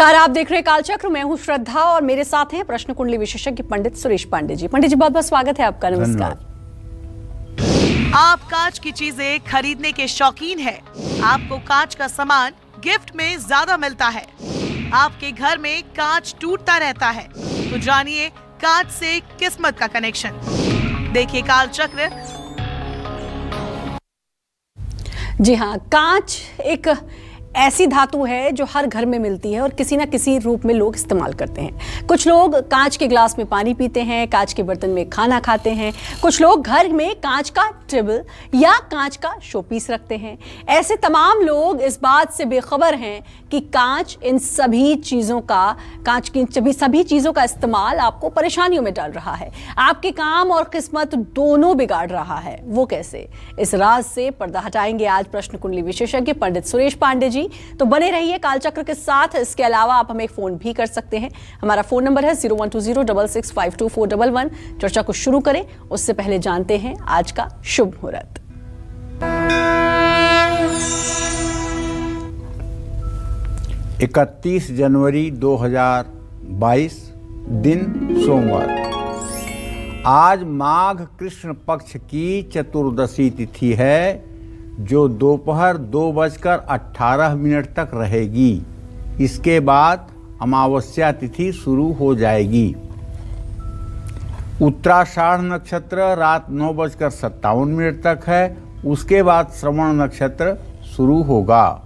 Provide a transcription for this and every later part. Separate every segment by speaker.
Speaker 1: नमस्कार, आप देख रहे हैं कालचक्र। मैं हूं श्रद्धा और मेरे साथ हैं प्रश्न कुंडली विशेषज्ञ पंडित सुरेश पांडे जी। पंडित जी, बहुत बहुत स्वागत है आपका। नमस्कार।
Speaker 2: आप कांच की चीजें खरीदने के शौकीन हैं। आपको कांच का सामान गिफ्ट में ज्यादा मिलता है। आपके घर में कांच टूटता रहता है, तो जानिए कांच से किस्मत का कनेक्शन। देखिए कालचक्र।
Speaker 1: जी हाँ, कांच एक ऐसी धातु है जो हर घर में मिलती है और किसी ना किसी रूप में लोग इस्तेमाल करते हैं। कुछ लोग कांच के ग्लास में पानी पीते हैं, कांच के बर्तन में खाना खाते हैं। कुछ लोग घर में कांच का टेबल या कांच का शोपीस रखते हैं। ऐसे तमाम लोग इस बात से बेखबर हैं कि कांच की सभी चीजों का इस्तेमाल आपको परेशानियों में डाल रहा है, आपके काम और किस्मत दोनों बिगाड़ रहा है। वो कैसे? इस राज से पर्दा हटाएंगे आज प्रश्न कुंडली विशेषज्ञ पंडित सुरेश पांडे जी। तो बने रहिए कालचक्र के साथ। इसके अलावा आप हमें फोन भी कर सकते हैं। हमारा फोन नंबर है 012066524111। चर्चा को शुरू करें उससे पहले जानते हैं आज का शुभ मुहूर्त।
Speaker 3: इकतीस जनवरी 2022 दिन सोमवार। आज माघ कृष्ण पक्ष की चतुर्दशी तिथि है, जो दोपहर 2:18 तक रहेगी। इसके बाद अमावस्या तिथि शुरू हो जाएगी। उत्तराषाढ़ नक्षत्र रात 9:57 तक है। उसके बाद श्रवण नक्षत्र शुरू होगा।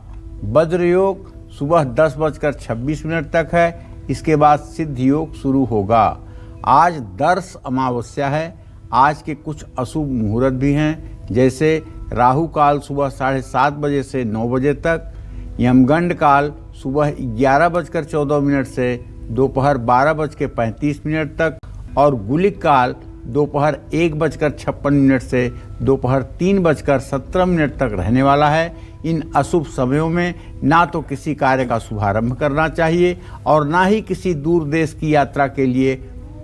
Speaker 3: वज्र योग सुबह 10:26 तक है। इसके बाद सिद्ध योग शुरू होगा। आज दर्श अमावस्या है। आज के कुछ अशुभ मुहूर्त भी हैं, जैसे राहु काल सुबह 7:30 बजे से 9 बजे तक, यमगंड काल सुबह 11:14 से दोपहर 12:35 तक और गुलिक काल दोपहर 1:56 से दोपहर 3:17 तक रहने वाला है। इन अशुभ समयों में ना तो किसी कार्य का शुभारंभ करना चाहिए और ना ही किसी दूर देश की यात्रा के लिए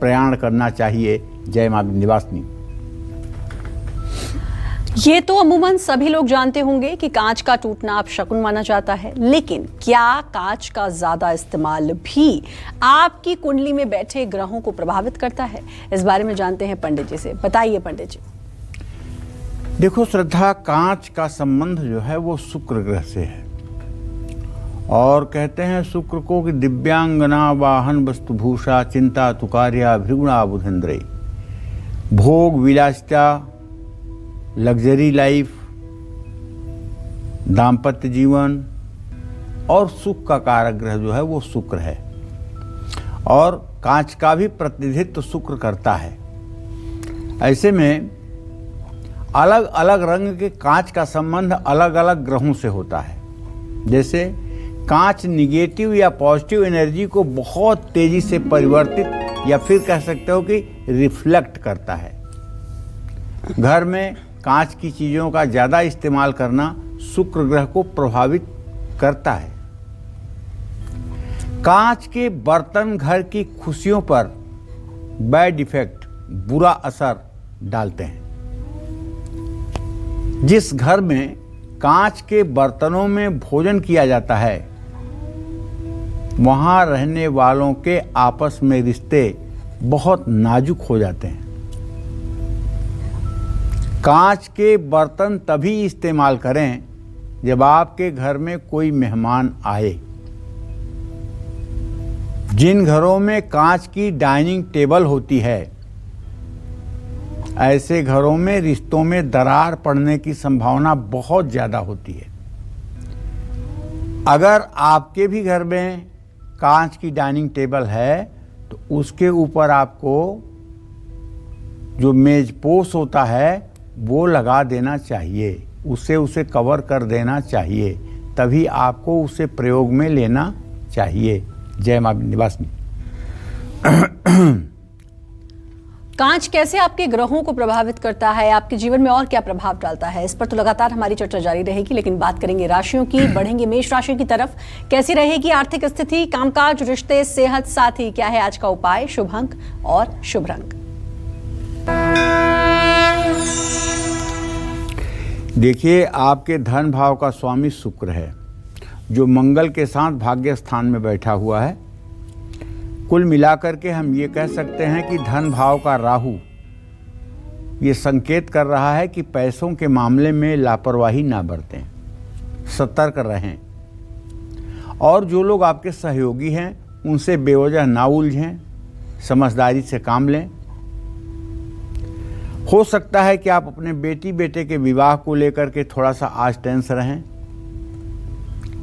Speaker 3: प्रयाण करना चाहिए। जय मां विंध्यवासिनी।
Speaker 1: ये तो अमूमन सभी लोग जानते होंगे कि कांच का टूटना अपशकुन माना जाता है, लेकिन क्या कांच का ज्यादा इस्तेमाल भी आपकी कुंडली में बैठे ग्रहों को प्रभावित करता है? इस बारे में जानते हैं पंडित जी से। बताइए पंडित जी।
Speaker 3: देखो श्रद्धा, कांच का संबंध जो है वो शुक्र ग्रह से है और कहते हैं शुक्र को कि दिव्यांगना वाहन वस्तुभूषा चिंता तुकार्या भृगुणा बुधेन्द्रे। भोग विलासिता, लग्जरी लाइफ, दाम्पत्य जीवन और सुख का कारक ग्रह जो है वो शुक्र है और कांच का भी प्रतिनिधित्व शुक्र करता है। ऐसे में अलग अलग रंग के कांच का संबंध अलग अलग ग्रहों से होता है। जैसे कांच निगेटिव या पॉजिटिव एनर्जी को बहुत तेजी से परिवर्तित या फिर कह सकते हो कि रिफ्लेक्ट करता है। घर में कांच की चीजों का ज्यादा इस्तेमाल करना शुक्र ग्रह को प्रभावित करता है। कांच के बर्तन घर की खुशियों पर बैड इफेक्ट, बुरा असर डालते हैं। जिस घर में कांच के बर्तनों में भोजन किया जाता है, वहां रहने वालों के आपस में रिश्ते बहुत नाजुक हो जाते हैं। कांच के बर्तन तभी इस्तेमाल करें जब आपके घर में कोई मेहमान आए। जिन घरों में कांच की डाइनिंग टेबल होती है, ऐसे घरों में रिश्तों में दरार पड़ने की संभावना बहुत ज्यादा होती है। अगर आपके भी घर में कांच की डाइनिंग टेबल है तो उसके ऊपर आपको जो मेजपोश होता है वो लगा देना चाहिए, उसे कवर कर देना चाहिए, तभी आपको उसे प्रयोग में लेना चाहिए। जय मां विंध्यवासिनी।
Speaker 1: कांच कैसे आपके ग्रहों को प्रभावित करता है, आपके जीवन में और क्या प्रभाव डालता है, इस पर तो लगातार हमारी चर्चा जारी रहेगी। लेकिन बात करेंगे राशियों की। बढ़ेंगे मेष राशि की तरफ। कैसी रहेगी आर्थिक स्थिति, कामकाज, रिश्ते, सेहत, साथ ही क्या है आज का उपाय, शुभ अंक और शुभ रंग?
Speaker 3: देखिए, आपके धन भाव का स्वामी शुक्र है। जो मंगल के साथ भाग्य स्थान में बैठा हुआ है। कुल मिलाकर के हम ये कह सकते हैं कि धन भाव का राहु ये संकेत कर रहा है कि पैसों के मामले में लापरवाही ना बरतें, सतर्क रहें, और जो लोग आपके सहयोगी हैं उनसे बेवजह ना उलझें, समझदारी से काम लें। हो सकता है कि आप अपने बेटे के विवाह को लेकर के थोड़ा सा आज टेंस रहें,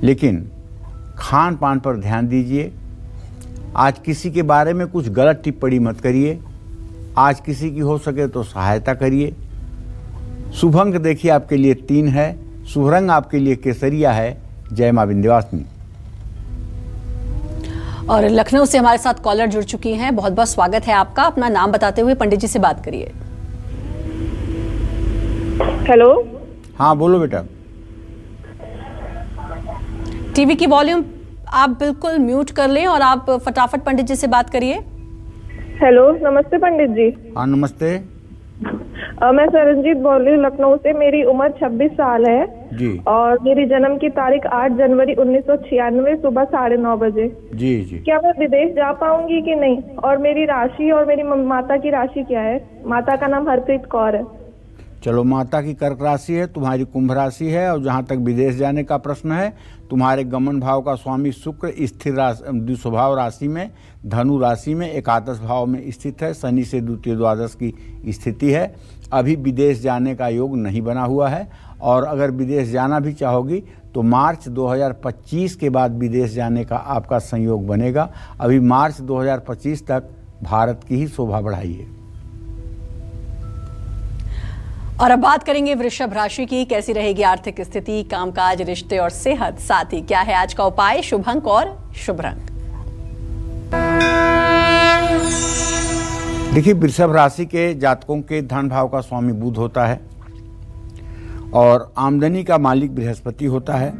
Speaker 3: लेकिन खान पान पर ध्यान दीजिए। आज किसी के बारे में कुछ गलत टिप्पणी मत करिए। आज किसी की हो सके तो सहायता करिए। शुभ अंक देखिए आपके लिए 3 है। शुभ रंग आपके लिए केसरिया है। जय मां विंध्यवासिनी।
Speaker 1: और लखनऊ से हमारे साथ कॉलर जुड़ चुकी हैं। बहुत बहुत स्वागत है आपका। अपना नाम बताते हुए पंडित जी से बात करिए।
Speaker 4: हेलो।
Speaker 3: हाँ बोलो बेटा।
Speaker 1: टीवी की वॉल्यूम आप बिल्कुल म्यूट कर लें और आप फटाफट पंडित जी से बात करिए।
Speaker 4: हेलो, नमस्ते पंडित जी।
Speaker 3: हाँ नमस्ते।
Speaker 4: मैं सरनजीत बोल रही हूँ लखनऊ से। मेरी उम्र 26 साल है
Speaker 3: जी।
Speaker 4: और मेरी जन्म की तारीख 8 जनवरी 1996 सुबह 9:30 बजे।
Speaker 3: जी जी।
Speaker 4: क्या मैं विदेश जा पाऊंगी कि नहीं? और मेरी राशि और मेरी माता की राशि क्या है? माता का नाम हरप्रीत कौर है।
Speaker 3: चलो, माता की कर्क राशि है, तुम्हारी कुंभ राशि है, और जहाँ तक विदेश जाने का प्रश्न है, तुम्हारे गमन भाव का स्वामी शुक्र स्थिर स्वभाव राशि में धनु राशि में एकादश भाव में स्थित है। शनि से द्वितीय द्वादश की स्थिति है। अभी विदेश जाने का योग नहीं बना हुआ है, और अगर विदेश जाना भी चाहोगी तो मार्च 2025 के बाद विदेश जाने का आपका संयोग बनेगा। अभी मार्च 2025 तक भारत की ही शोभा बढ़ाइए।
Speaker 1: और अब बात करेंगे वृषभ राशि की। कैसी रहेगी आर्थिक स्थिति, कामकाज, रिश्ते और सेहत, साथ ही क्या है आज का उपाय, शुभ अंक और शुभ रंग।
Speaker 3: देखिए, वृषभ राशि के जातकों के धन भाव का स्वामी बुध होता है और आमदनी का मालिक बृहस्पति होता है।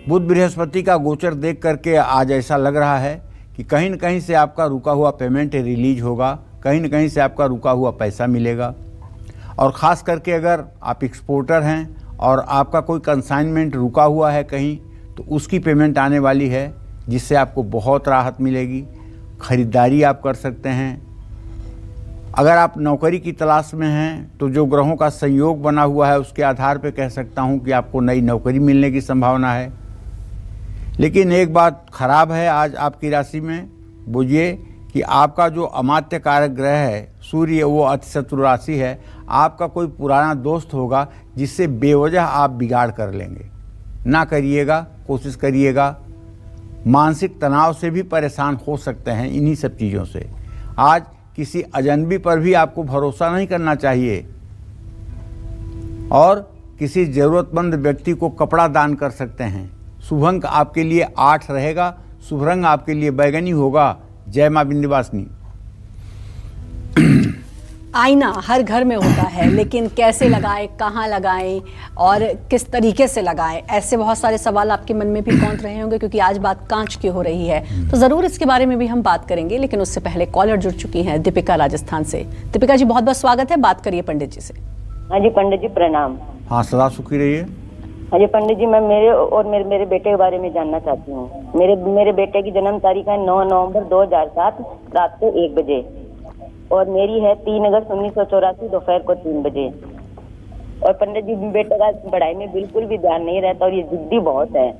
Speaker 3: बुध बृहस्पति का गोचर देख करके आज ऐसा लग रहा है कि कहीं न कहीं से आपका रुका हुआ पेमेंट रिलीज होगा, कहीं न कहीं से आपका रुका हुआ पैसा मिलेगा। और ख़ास करके अगर आप एक्सपोर्टर हैं और आपका कोई कंसाइनमेंट रुका हुआ है कहीं, तो उसकी पेमेंट आने वाली है, जिससे आपको बहुत राहत मिलेगी। ख़रीदारी आप कर सकते हैं। अगर आप नौकरी की तलाश में हैं तो जो ग्रहों का संयोग बना हुआ है उसके आधार पर कह सकता हूं कि आपको नई नौकरी मिलने की संभावना है। लेकिन एक बात खराब है आज आपकी राशि में, बुझिए कि आपका जो अमात्य कारक ग्रह है सूर्य, वो अतिशत्रु राशि है। आपका कोई पुराना दोस्त होगा जिससे बेवजह आप बिगाड़ कर लेंगे। ना करिएगा, कोशिश करिएगा। मानसिक तनाव से भी परेशान हो सकते हैं इन्हीं सब चीज़ों से। आज किसी अजनबी पर भी आपको भरोसा नहीं करना चाहिए, और किसी ज़रूरतमंद व्यक्ति को कपड़ा दान कर सकते हैं। शुभ अंक आपके लिए 8 रहेगा। शुभ रंग आपके लिए बैगनी होगा। जय मां विंध्यवासिनी।
Speaker 1: आईना हर घर में होता है, लेकिन कैसे लगाएं, कहाँ लगाएं और किस तरीके से लगाएं, ऐसे बहुत सारे सवाल आपके मन में भी कौंध रहे होंगे, क्योंकि आज बात कांच की हो रही है। तो ज़रूर इसके बारे में भी हम बात करेंगे, लेकिन उससे पहले कॉलर जुड़ चुकी हैं दीपिका राजस्थान से। दीपिका जी, बहुत बहुत स्वागत है। बात करिए पंडित जी से।
Speaker 5: हाँ जी पंडित जी, प्रणाम।
Speaker 3: हाँ, सदा सुखी रहिए।
Speaker 5: हाँ जी पंडित जी, मैं मेरे बेटे के बारे में जानना चाहती हूँ। मेरे बेटे की जन्म तारीख है 9 नवंबर 2007 रात को 1 बजे, और मेरी है 3 अगस्त 1984 दोपहर को 3 बजे। और पंडित जी, बेटे का पढ़ाई में बिल्कुल भी ध्यान नहीं रहता और ये जिद्दी बहुत है।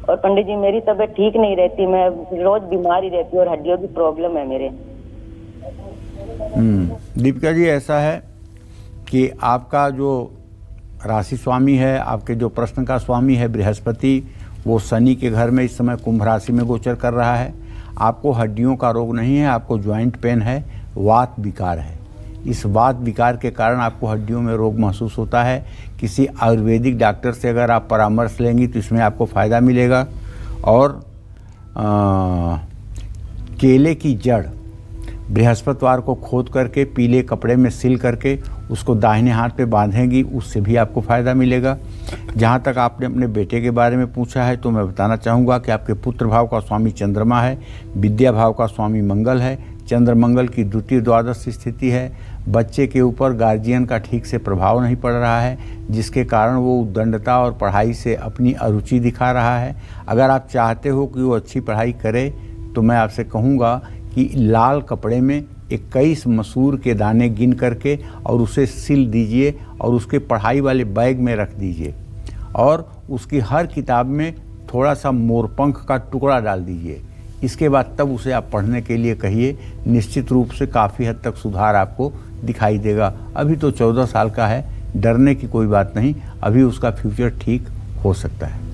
Speaker 5: और पंडित जी, मेरी तबीयत ठीक नहीं रहती, मैं रोज बीमार ही रहती हूँ और हड्डियों की प्रॉब्लम है मेरे।
Speaker 3: दीपिका जी, ऐसा है कि आपका जो राशि स्वामी है, आपके जो प्रश्न का स्वामी है बृहस्पति, वो शनि के घर में इस समय कुंभ राशि में गोचर कर रहा है। आपको हड्डियों का रोग नहीं है, आपको ज्वाइंट पेन है, वात विकार है। इस वात विकार के कारण आपको हड्डियों में रोग महसूस होता है। किसी आयुर्वेदिक डॉक्टर से अगर आप परामर्श लेंगी तो इसमें आपको फ़ायदा मिलेगा। और केले की जड़ बृहस्पतिवार को खोद करके पीले कपड़े में सिल करके उसको दाहिने हाथ पे बांधेंगी, उससे भी आपको फ़ायदा मिलेगा। जहाँ तक आपने अपने बेटे के बारे में पूछा है, तो मैं बताना चाहूँगा कि आपके पुत्र भाव का स्वामी चंद्रमा है, विद्या भाव का स्वामी मंगल है, चंद्रमंगल की द्वितीय द्वादश स्थिति है। बच्चे के ऊपर गार्जियन का ठीक से प्रभाव नहीं पड़ रहा है, जिसके कारण वो उद्दंडता और पढ़ाई से अपनी अरुचि दिखा रहा है। अगर आप चाहते हो कि वो अच्छी पढ़ाई करे तो मैं आपसे कहूँगा कि लाल कपड़े में 21 मसूर के दाने गिन करके और उसे सिल दीजिए और उसके पढ़ाई वाले बैग में रख दीजिए और उसकी हर किताब में थोड़ा सा मोरपंख का टुकड़ा डाल दीजिए। इसके बाद तब उसे आप पढ़ने के लिए कहिए। निश्चित रूप से काफ़ी हद तक सुधार आपको दिखाई देगा। अभी तो 14 साल का है, डरने की कोई बात नहीं, अभी उसका फ्यूचर ठीक हो सकता है।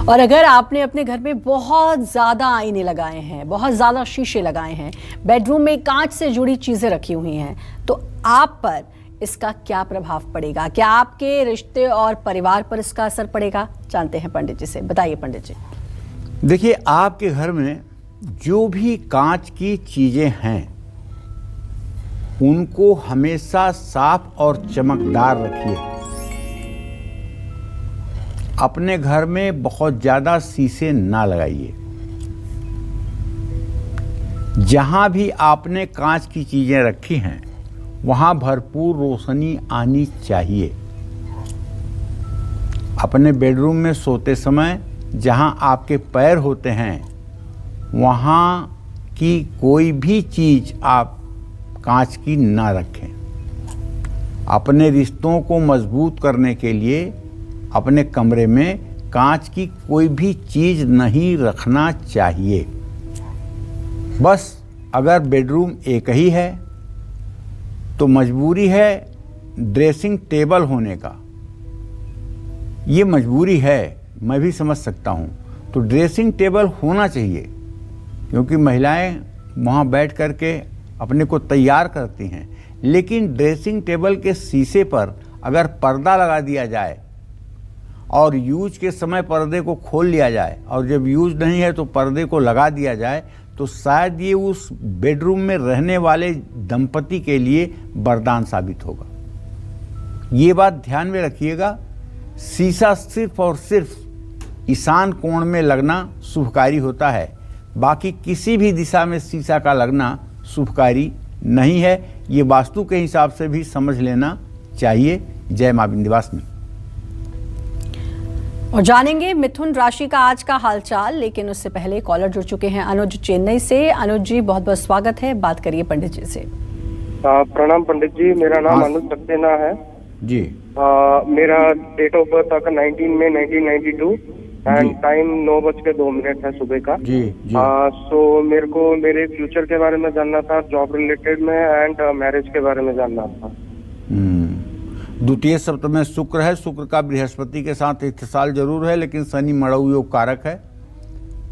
Speaker 1: और अगर आपने अपने घर में बहुत ज़्यादा आईने लगाए हैं, बहुत ज़्यादा शीशे लगाए हैं, बेडरूम में कांच से जुड़ी चीज़ें रखी हुई हैं, तो आप पर इसका क्या प्रभाव पड़ेगा? क्या आपके रिश्ते और परिवार पर इसका असर पड़ेगा? जानते हैं पंडित जी से। बताइए पंडित जी।
Speaker 3: देखिए, आपके घर में जो भी कांच की चीज़ें हैं उनको हमेशा साफ और चमकदार रखिए। अपने घर में बहुत ज़्यादा शीशे ना लगाइए। जहाँ भी आपने कांच की चीज़ें रखी हैं वहाँ भरपूर रोशनी आनी चाहिए। अपने बेडरूम में सोते समय जहाँ आपके पैर होते हैं वहाँ की कोई भी चीज़ आप कांच की ना रखें। अपने रिश्तों को मजबूत करने के लिए अपने कमरे में कांच की कोई भी चीज़ नहीं रखना चाहिए। बस अगर बेडरूम एक ही है तो मजबूरी है ड्रेसिंग टेबल होने का। ये मजबूरी है, मैं भी समझ सकता हूँ। तो ड्रेसिंग टेबल होना चाहिए, क्योंकि महिलाएं वहाँ बैठ कर के अपने को तैयार करती हैं। लेकिन ड्रेसिंग टेबल के शीशे पर अगर पर्दा लगा दिया जाए और यूज के समय पर्दे को खोल लिया जाए और जब यूज नहीं है तो पर्दे को लगा दिया जाए, तो शायद ये उस बेडरूम में रहने वाले दंपति के लिए वरदान साबित होगा। ये बात ध्यान में रखिएगा। शीशा सिर्फ और सिर्फ ईशान कोण में लगना शुभकारी होता है, बाकी किसी भी दिशा में शीशा का लगना शुभकारी नहीं है। ये वास्तु के हिसाब से भी समझ लेना चाहिए। जय मां विंध्यवासिनी।
Speaker 1: और जानेंगे मिथुन राशि का आज का हालचाल, लेकिन उससे पहले कॉलर जुड़ चुके हैं अनुज चेन्नई से। अनुज जी, बहुत बहुत स्वागत है। बात करिए पंडित जी से।
Speaker 6: प्रणाम पंडित जी, मेरा नाम अनुज सक्सेना है
Speaker 3: जी।
Speaker 6: मेरा डेट ऑफ बर्थ आपका 19 मई 1992 एंड टाइम 9:02 है सुबह का।
Speaker 3: जी जी।
Speaker 6: सो मेरे को मेरे फ्यूचर के बारे में जानना था, जॉब रिलेटेड में एंड मैरिज के बारे में जानना था।
Speaker 3: द्वितीय सप्तम में शुक्र है। शुक्र का बृहस्पति के साथ इत्तिसाल जरूर है, लेकिन शनि मड़ऊ योग कारक है।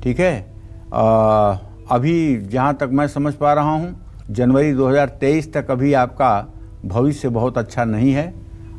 Speaker 3: ठीक है। अभी जहाँ तक मैं समझ पा रहा हूँ जनवरी 2023 तक अभी आपका भविष्य बहुत अच्छा नहीं है।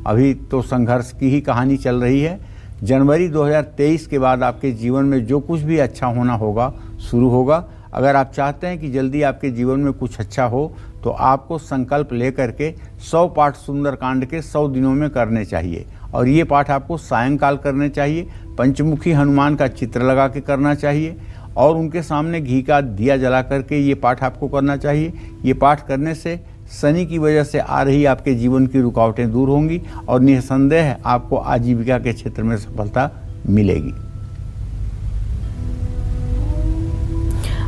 Speaker 3: अभी तो संघर्ष की ही कहानी चल रही है। जनवरी 2023 के बाद आपके जीवन में जो कुछ भी अच्छा होना होगा शुरू होगा। अगर आप चाहते हैं कि जल्दी आपके जीवन में कुछ अच्छा हो तो आपको संकल्प लेकर के 100 पाठ सुंदरकांड के 100 दिनों में करने चाहिए। और ये पाठ आपको सायंकाल करने चाहिए। पंचमुखी हनुमान का चित्र लगा के करना चाहिए और उनके सामने घी का दिया जला करके ये पाठ आपको करना चाहिए। ये पाठ करने से शनि की वजह से आ रही आपके जीवन की रुकावटें दूर होंगी और निसंदेह आपको आजीविका के क्षेत्र में सफलता मिलेगी।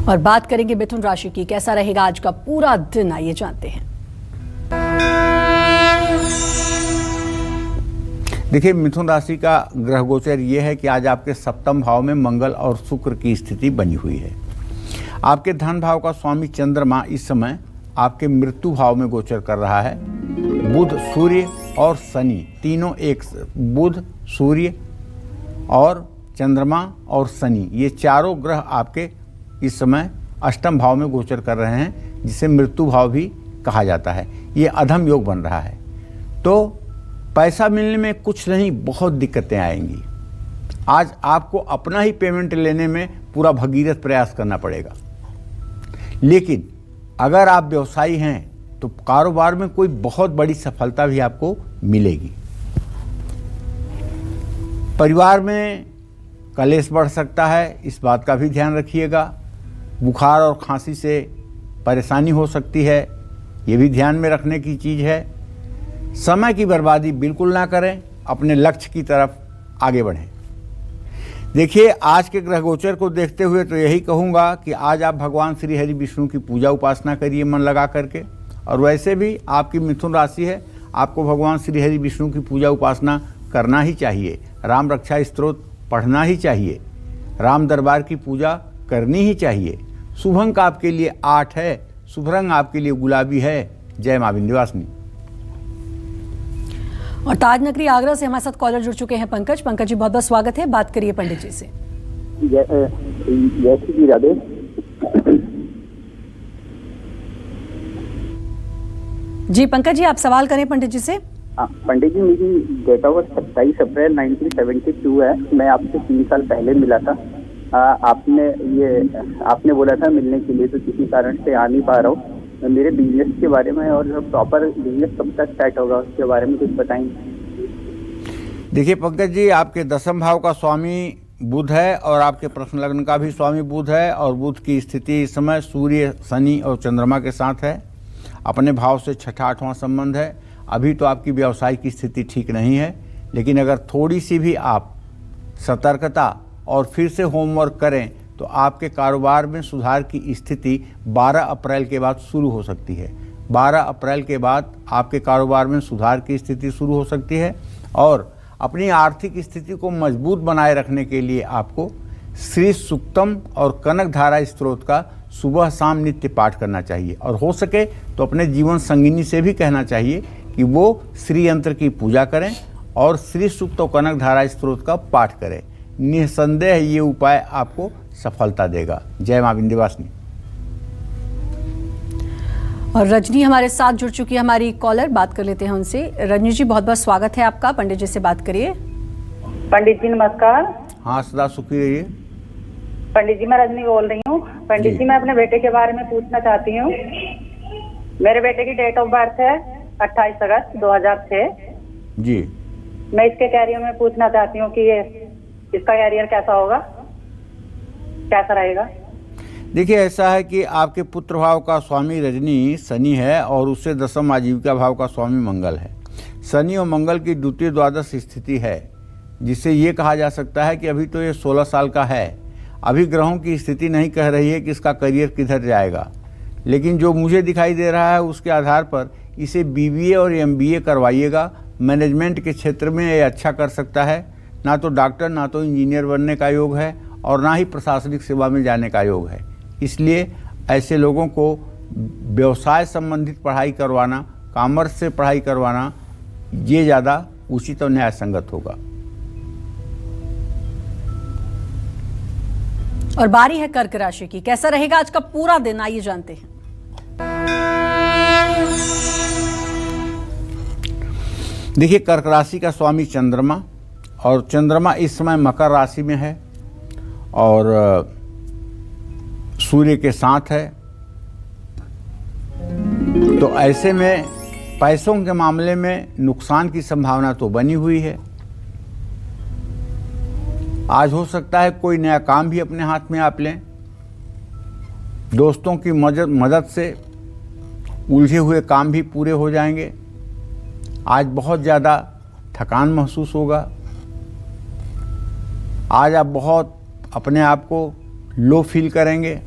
Speaker 1: और बात करेंगे मिथुन राशि की, कैसा रहेगा आज का पूरा दिन, आइए जानते हैं।
Speaker 3: देखिए, मिथुन राशि का ग्रह गोचर ये है कि आज आपके सप्तम भाव में मंगल और शुक्र की स्थिति बनी हुई है। आपके धन भाव का स्वामी चंद्रमा इस समय आपके मृत्यु भाव में गोचर कर रहा है। बुध, सूर्य और शनि तीनों एक, बुध, सूर्य और चंद्रमा और शनि, ये चारों ग्रह आपके इस समय अष्टम भाव में गोचर कर रहे हैं, जिसे मृत्यु भाव भी कहा जाता है। ये अधम योग बन रहा है। तो पैसा मिलने में कुछ नहीं, बहुत दिक्कतें आएंगी। आज आपको अपना ही पेमेंट लेने में पूरा भगीरथ प्रयास करना पड़ेगा। लेकिन अगर आप व्यवसायी हैं तो कारोबार में कोई बहुत बड़ी सफलता भी आपको मिलेगी। परिवार में कलेश बढ़ सकता है, इस बात का भी ध्यान रखिएगा। बुखार और खांसी से परेशानी हो सकती है, ये भी ध्यान में रखने की चीज़ है। समय की बर्बादी बिल्कुल ना करें, अपने लक्ष्य की तरफ आगे बढ़ें। देखिए, आज के ग्रह गोचर को देखते हुए तो यही कहूँगा कि आज आप भगवान श्री हरि विष्णु की पूजा उपासना करिए मन लगा करके। और वैसे भी आपकी मिथुन राशि है, आपको भगवान श्री हरि विष्णु की पूजा उपासना करना ही चाहिए। राम रक्षा स्तोत्र पढ़ना ही चाहिए, राम दरबार की पूजा करनी ही चाहिए। शुभ अंक आपके लिए 8 है, शुभ रंग आपके लिए गुलाबी है। जय मां विंध्यवासिनी।
Speaker 1: और ताज नगरी आगरा से हमारे साथ कॉलर जुड़ चुके हैं पंकज। पंकज जी, बहुत बहुत स्वागत है, बात करिए पंडित जी से।
Speaker 7: जय श्री राधे।
Speaker 1: जी पंकज जी, आप सवाल करें पंडित जी से।
Speaker 7: पंडित जी, मेरी डेट ऑफ बर्थ 27 अप्रैल 1972 है। मैं आपसे 3 साल पहले मिला था। आपने बोला था मिलने के लिए, तो किसी कारण से आ नहीं पा रहा हूँ। मेरे बिजनेस के बारे में और प्रॉपर बिजनेस कब तक स्टार्ट होगा उसके बारे में कुछ बताएंगे।
Speaker 3: देखिए पंकज जी, आपके 10वें भाव का स्वामी बुध है और आपके प्रश्न लग्न का भी स्वामी बुध है। और बुध की स्थिति इस समय सूर्य, शनि और चंद्रमा के साथ है। अपने भाव से 6ठा-8वां संबंध है। अभी तो आपकी व्यवसाय की स्थिति ठीक नहीं है, लेकिन अगर थोड़ी सी भी आप सतर्कता और फिर से होमवर्क करें तो आपके कारोबार में सुधार की स्थिति 12 अप्रैल के बाद शुरू हो सकती है। 12 अप्रैल के बाद आपके कारोबार में सुधार की स्थिति शुरू हो सकती है। और अपनी आर्थिक स्थिति को मजबूत बनाए रखने के लिए आपको श्री सूक्तम और कनक धारा स्तोत्र का सुबह शाम नित्य पाठ करना चाहिए। और हो सके तो अपने जीवन संगिनी से भी कहना चाहिए कि वो श्री यंत्र की पूजा करें और श्री सूक्त और कनक धारा स्तोत्र का पाठ करें। निसंदेह ये उपाय आपको सफलता देगा। जय मां विंध्यवासिनी।
Speaker 1: और रजनी हमारे साथ जुड़ चुकी है, हमारी कॉलर, बात कर लेते हैं उनसे। रजनी जी, बहुत बहुत स्वागत है आपका, पंडित जी से बात करिए।
Speaker 8: पंडित जी नमस्कार।
Speaker 3: हाँ, सदा सुखी रहिए।
Speaker 8: पंडित जी, मैं रजनी बोल रही हूँ। पंडित जी, मैं अपने बेटे के बारे में पूछना चाहती हूँ। मेरे बेटे की डेट ऑफ बर्थ है 28 अगस्त 2006
Speaker 3: जी।
Speaker 8: मैं इसके कैरियर में पूछना चाहती हूँ कि इसका कैरियर कैसा होगा, कैसा रहेगा।
Speaker 3: देखिए, ऐसा है कि आपके पुत्र भाव का स्वामी रजनी शनि है और उससे 10वां आजीविका भाव का स्वामी मंगल है। शनि और मंगल की द्वितीय द्वादश स्थिति है, जिससे ये कहा जा सकता है कि अभी तो ये 16 साल का है। अभी ग्रहों की स्थिति नहीं कह रही है कि इसका करियर किधर जाएगा, लेकिन जो मुझे दिखाई दे रहा है उसके आधार पर इसे BBA और MBA करवाइएगा। मैनेजमेंट के क्षेत्र में ये अच्छा कर सकता है। ना तो डॉक्टर, ना तो इंजीनियर बनने का योग है और ना ही प्रशासनिक सेवा में जाने का योग है। इसलिए ऐसे लोगों को व्यवसाय संबंधित पढ़ाई करवाना, कॉमर्स से पढ़ाई करवाना, ये ज़्यादा उचित और न्याय संगत होगा।
Speaker 1: और बारी है कर्क राशि की, कैसा रहेगा आज का पूरा दिन, आइए जानते हैं।
Speaker 3: देखिए, कर्क राशि का स्वामी चंद्रमा, और चंद्रमा इस समय मकर राशि में है और सूर्य के साथ है। तो ऐसे में पैसों के मामले में नुकसान की संभावना तो बनी हुई है। आज हो सकता है कोई नया काम भी अपने हाथ में आप लें। दोस्तों की मदद से उलझे हुए काम भी पूरे हो जाएंगे। आज बहुत ज़्यादा थकान महसूस होगा। आज आप बहुत अपने आप को लो फील करेंगे।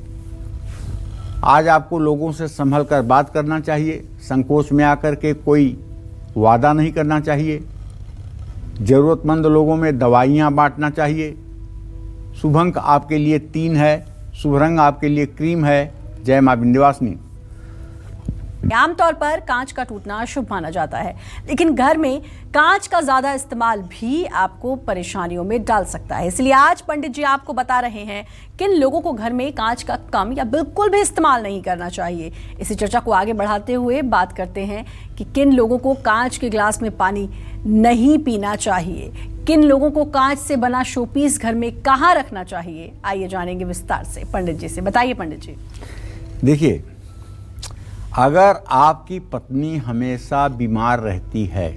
Speaker 3: आज आपको लोगों से संभल कर बात करना चाहिए। संकोच में आकर के कोई वादा नहीं करना चाहिए। ज़रूरतमंद लोगों में दवाइयाँ बांटना चाहिए। शुभ अंक आपके लिए 3 है, शुभ रंग आपके लिए क्रीम है। जय मां विंध्यवासिनी।
Speaker 1: आमतौर पर कांच का टूटना शुभ माना जाता है, लेकिन घर में कांच का ज्यादा इस्तेमाल भी आपको परेशानियों में डाल सकता है। इसलिए आज पंडित जी आपको बता रहे हैं किन लोगों को घर में कांच का कम या बिल्कुल भी इस्तेमाल नहीं करना चाहिए। इसी चर्चा को आगे बढ़ाते हुए बात करते हैं कि किन लोगों को कांच के ग्लास में पानी नहीं पीना चाहिए, किन लोगों को कांच से बना शोपीस घर में कहाँ रखना चाहिए। आइए जानेंगे विस्तार से पंडित जी से। बताइए पंडित जी।
Speaker 3: देखिए, अगर आपकी पत्नी हमेशा बीमार रहती है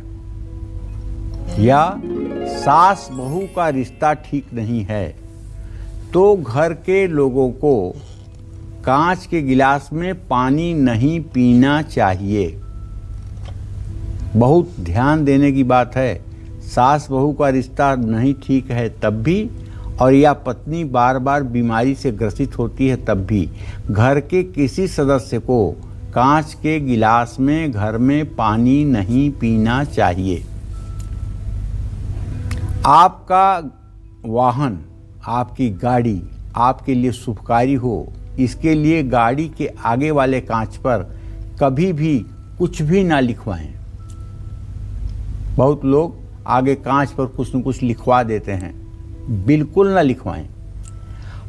Speaker 3: या सास बहू का रिश्ता ठीक नहीं है तो घर के लोगों को कांच के गिलास में पानी नहीं पीना चाहिए। बहुत ध्यान देने की बात है। सास बहू का रिश्ता नहीं ठीक है तब भी, और या पत्नी बार बार बीमारी से ग्रसित होती है तब भी घर के किसी सदस्य को कांच के गिलास में घर में पानी नहीं पीना चाहिए। आपका वाहन, आपकी गाड़ी आपके लिए शुभकारी हो, इसके लिए गाड़ी के आगे वाले कांच पर कभी भी कुछ भी ना लिखवाएं। बहुत लोग आगे कांच पर कुछ न कुछ लिखवा देते हैं, बिल्कुल ना लिखवाएं।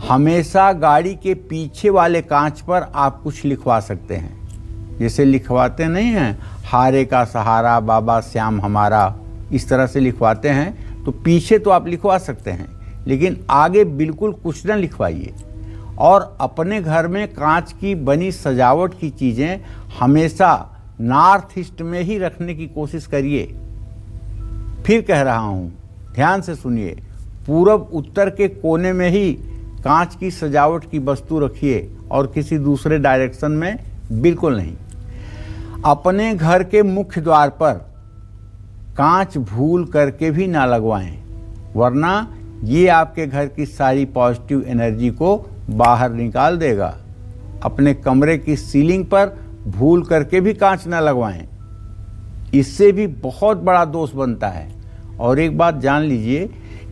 Speaker 3: हमेशा गाड़ी के पीछे वाले कांच पर आप कुछ लिखवा सकते हैं। जैसे लिखवाते नहीं हैं, हारे का सहारा बाबा श्याम हमारा, इस तरह से लिखवाते हैं। तो पीछे तो आप लिखवा सकते हैं, लेकिन आगे बिल्कुल कुछ न लिखवाइए। और अपने घर में कांच की बनी सजावट की चीज़ें हमेशा नॉर्थ ईस्ट में ही रखने की कोशिश करिए। फिर कह रहा हूँ, ध्यान से सुनिए, पूरब उत्तर के कोने में ही कांच की सजावट की वस्तु रखिए और किसी दूसरे डायरेक्शन में बिल्कुल नहीं। अपने घर के मुख्य द्वार पर कांच भूल करके भी ना लगवाएं, वरना ये आपके घर की सारी पॉजिटिव एनर्जी को बाहर निकाल देगा। अपने कमरे की सीलिंग पर भूल करके भी कांच ना लगवाएं, इससे भी बहुत बड़ा दोष बनता है। और एक बात जान लीजिए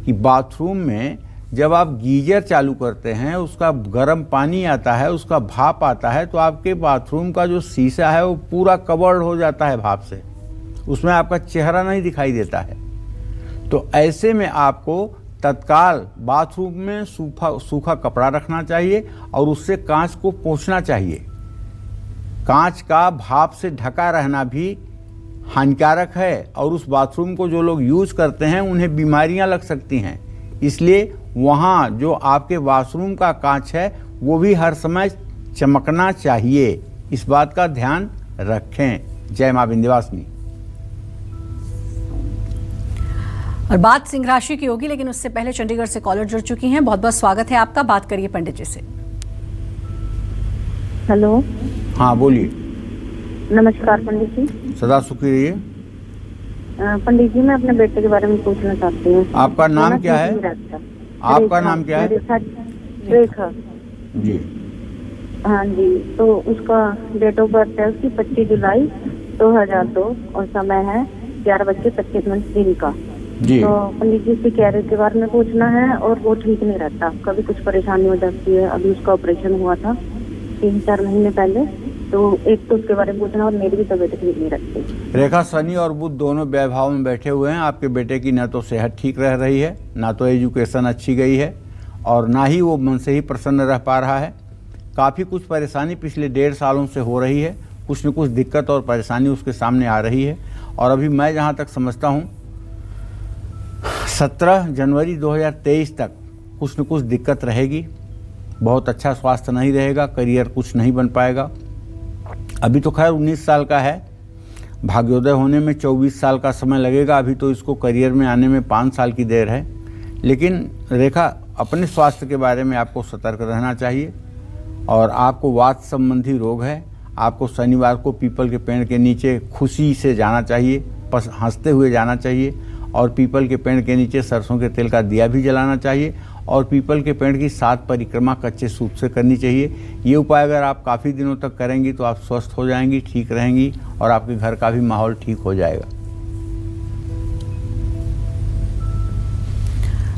Speaker 3: कि बाथरूम में जब आप गीजर चालू करते हैं, उसका गर्म पानी आता है, उसका भाप आता है, तो आपके बाथरूम का जो शीशा है वो पूरा कवर्ड हो जाता है भाप से, उसमें आपका चेहरा नहीं दिखाई देता है। तो ऐसे में आपको तत्काल बाथरूम में सूखा कपड़ा रखना चाहिए और उससे कांच को पोंछना चाहिए। कांच का भाप से ढका रहना भी हानिकारक है और उस बाथरूम को जो लोग यूज करते हैं उन्हें बीमारियां लग सकती हैं। इसलिए वहाँ जो आपके वॉशरूम का कांच है वो भी हर समय चमकना चाहिए। इस बात का ध्यान रखें। जय मां विंध्यवासिनी।
Speaker 1: और बात सिंह राशि की होगी, लेकिन उससे पहले चंडीगढ़ से कॉलर जुड़ चुकी हैं। बहुत बहुत स्वागत है आपका। बात करिए पंडित जी से।
Speaker 9: हेलो।
Speaker 3: हाँ बोलिए।
Speaker 9: नमस्कार पंडित जी।
Speaker 3: सदा सुखी रहिए।
Speaker 9: पंडित जी, मैं अपने बेटे के बारे में पूछना चाहती हूँ।
Speaker 3: आपका नाम क्या है? आपका नाम क्या है?
Speaker 9: रेखा
Speaker 3: जी।
Speaker 9: हाँ जी, तो उसका डेट ऑफ बर्थ है उसकी 25 जुलाई 2002 और समय है 11:25 दिन का
Speaker 3: जी।
Speaker 9: तो पंडित जी से कैरियर के बारे में पूछना है और वो ठीक नहीं रहता, कभी कुछ परेशानी हो जाती है। अभी उसका ऑपरेशन हुआ था 3-4 महीने पहले, तो एक तो उसके बारे में पूछना और मेरी भी तबीयत ठीक नहीं रहती।
Speaker 3: रेखा, शनि और बुध दोनों वैभाव में बैठे हुए हैं। आपके बेटे की ना तो सेहत ठीक रह रही है, ना तो एजुकेशन अच्छी गई है और ना ही वो मन से ही प्रसन्न रह पा रहा है। काफ़ी कुछ परेशानी पिछले 1.5 सालों से हो रही है। कुछ न कुछ दिक्कत और परेशानी उसके सामने आ रही है। और अभी मैं जहाँ तक समझता हूँ 17 जनवरी 2023 तक कुछ न कुछ दिक्कत रहेगी। बहुत अच्छा स्वास्थ्य नहीं रहेगा, करियर कुछ नहीं बन पाएगा। अभी तो खैर 19 साल का है, भाग्योदय होने में 24 साल का समय लगेगा। अभी तो इसको करियर में आने में 5 साल की देर है। लेकिन रेखा, अपने स्वास्थ्य के बारे में आपको सतर्क रहना चाहिए। और आपको वात संबंधी रोग है। आपको शनिवार को पीपल के पेड़ के नीचे खुशी से जाना चाहिए, हंसते हुए जाना चाहिए। और पीपल के पेड़ के नीचे सरसों के तेल का दिया भी जलाना चाहिए। और पीपल के पेड़ की 7 परिक्रमा कच्चे सूप से करनी चाहिए। ये उपाय अगर आप काफ़ी दिनों तक करेंगी तो आप स्वस्थ हो जाएंगी, ठीक रहेंगी और आपके घर का भी माहौल ठीक हो जाएगा।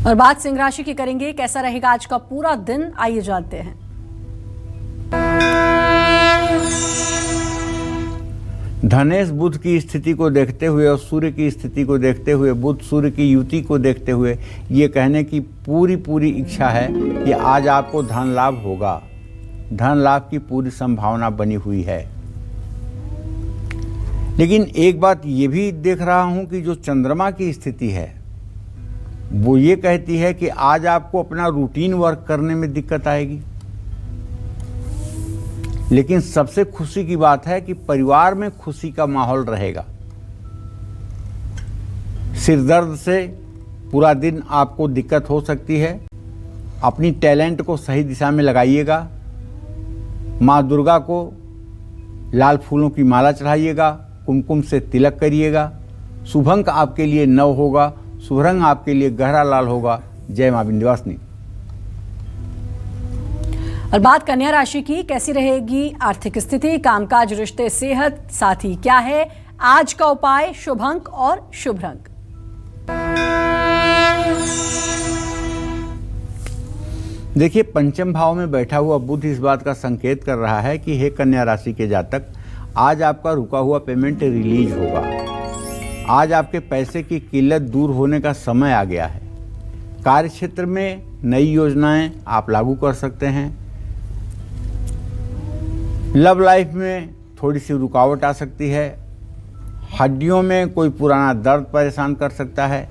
Speaker 1: और बात सिंह राशि की करेंगे, कैसा रहेगा आज का पूरा दिन, आइए जानते हैं।
Speaker 3: धनेश बुध की स्थिति को देखते हुए और सूर्य की स्थिति को देखते हुए, बुध सूर्य की युति को देखते हुए ये कहने की पूरी इच्छा है कि आज आपको धन लाभ होगा। धन लाभ की पूरी संभावना बनी हुई है। लेकिन एक बात ये भी देख रहा हूं कि जो चंद्रमा की स्थिति है वो ये कहती है कि आज आपको अपना रूटीन वर्क करने में दिक्कत आएगी। लेकिन सबसे खुशी की बात है कि परिवार में खुशी का माहौल रहेगा। सिर दर्द से पूरा दिन आपको दिक्कत हो सकती है अपनी टैलेंट को सही दिशा में लगाइएगा। माँ दुर्गा को लाल फूलों की माला चढ़ाइएगा, कुमकुम से तिलक करिएगा। शुभ अंक आपके लिए 9 होगा, शुभ रंग आपके लिए गहरा लाल होगा। जय माँ विंध्यवासिनी।
Speaker 1: और बात कन्या राशि की, कैसी रहेगी आर्थिक स्थिति, कामकाज, रिश्ते, सेहत, साथ ही क्या है आज का उपाय, शुभ अंक और शुभ रंग।
Speaker 3: देखिए, पंचम भाव में बैठा हुआ बुध इस बात का संकेत कर रहा है कि हे कन्या राशि के जातक, आज आपका रुका हुआ पेमेंट रिलीज होगा। आज आपके पैसे की किल्लत दूर होने का समय आ गया है। कार्य क्षेत्र में नई योजनाएं आप लागू कर सकते हैं। लव लाइफ में थोड़ी सी रुकावट आ सकती है। हड्डियों में कोई पुराना दर्द परेशान कर सकता है।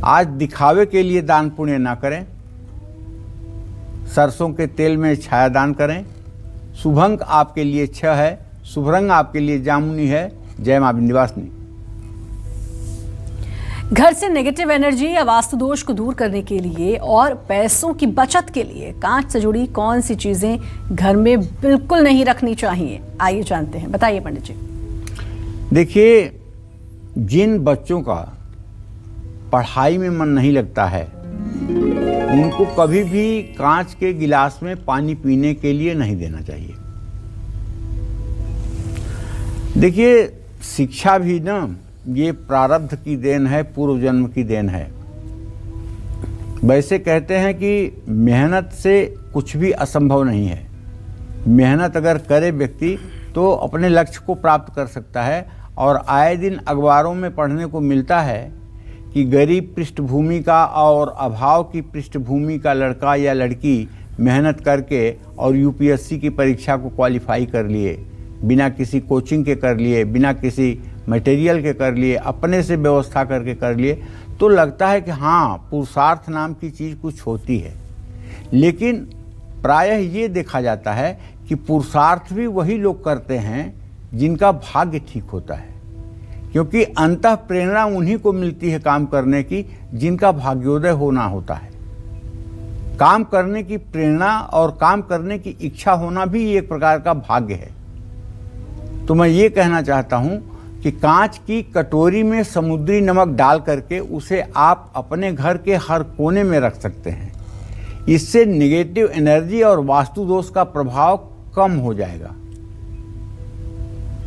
Speaker 3: आज दिखावे के लिए दान पुण्य ना करें। सरसों के तेल में छाया दान करें। शुभ अंक आपके लिए 6 है, शुभ रंग आपके लिए जामुनी है। जय मां विंध्यवासिनी।
Speaker 1: घर से नेगेटिव एनर्जी या वास्तु दोष को दूर करने के लिए और पैसों की बचत के लिए कांच से जुड़ी कौन सी चीजें घर में बिल्कुल नहीं रखनी चाहिए, आइए जानते हैं। बताइए पंडित जी।
Speaker 3: देखिए, जिन बच्चों का पढ़ाई में मन नहीं लगता है उनको कभी भी कांच के गिलास में पानी पीने के लिए नहीं देना चाहिए। देखिए, शिक्षा भी ना ये प्रारब्ध की देन है, पूर्व जन्म की देन है। वैसे कहते हैं कि मेहनत से कुछ भी असंभव नहीं है। मेहनत अगर करे व्यक्ति तो अपने लक्ष्य को प्राप्त कर सकता है। और आए दिन अखबारों में पढ़ने को मिलता है कि गरीब पृष्ठभूमि का और अभाव की पृष्ठभूमि का लड़का या लड़की मेहनत करके और यूपीएससी की परीक्षा को क्वालिफाई कर लिए, बिना किसी कोचिंग के कर लिए, बिना किसी मटेरियल के कर लिए, अपने से व्यवस्था करके कर लिए, तो लगता है कि हाँ, पुरुषार्थ नाम की चीज़ कुछ होती है। लेकिन प्रायः ये देखा जाता है कि पुरुषार्थ भी वही लोग करते हैं जिनका भाग्य ठीक होता है, क्योंकि अंतः प्रेरणा उन्हीं को मिलती है काम करने की जिनका भाग्योदय होना होता है। काम करने की प्रेरणा और काम करने की इच्छा होना भी एक प्रकार का भाग्य है। तो मैं ये कहना चाहता हूँ कि कांच की कटोरी में समुद्री नमक डाल करके उसे आप अपने घर के हर कोने में रख सकते हैं। इससे नेगेटिव एनर्जी और वास्तु दोष का प्रभाव कम हो जाएगा।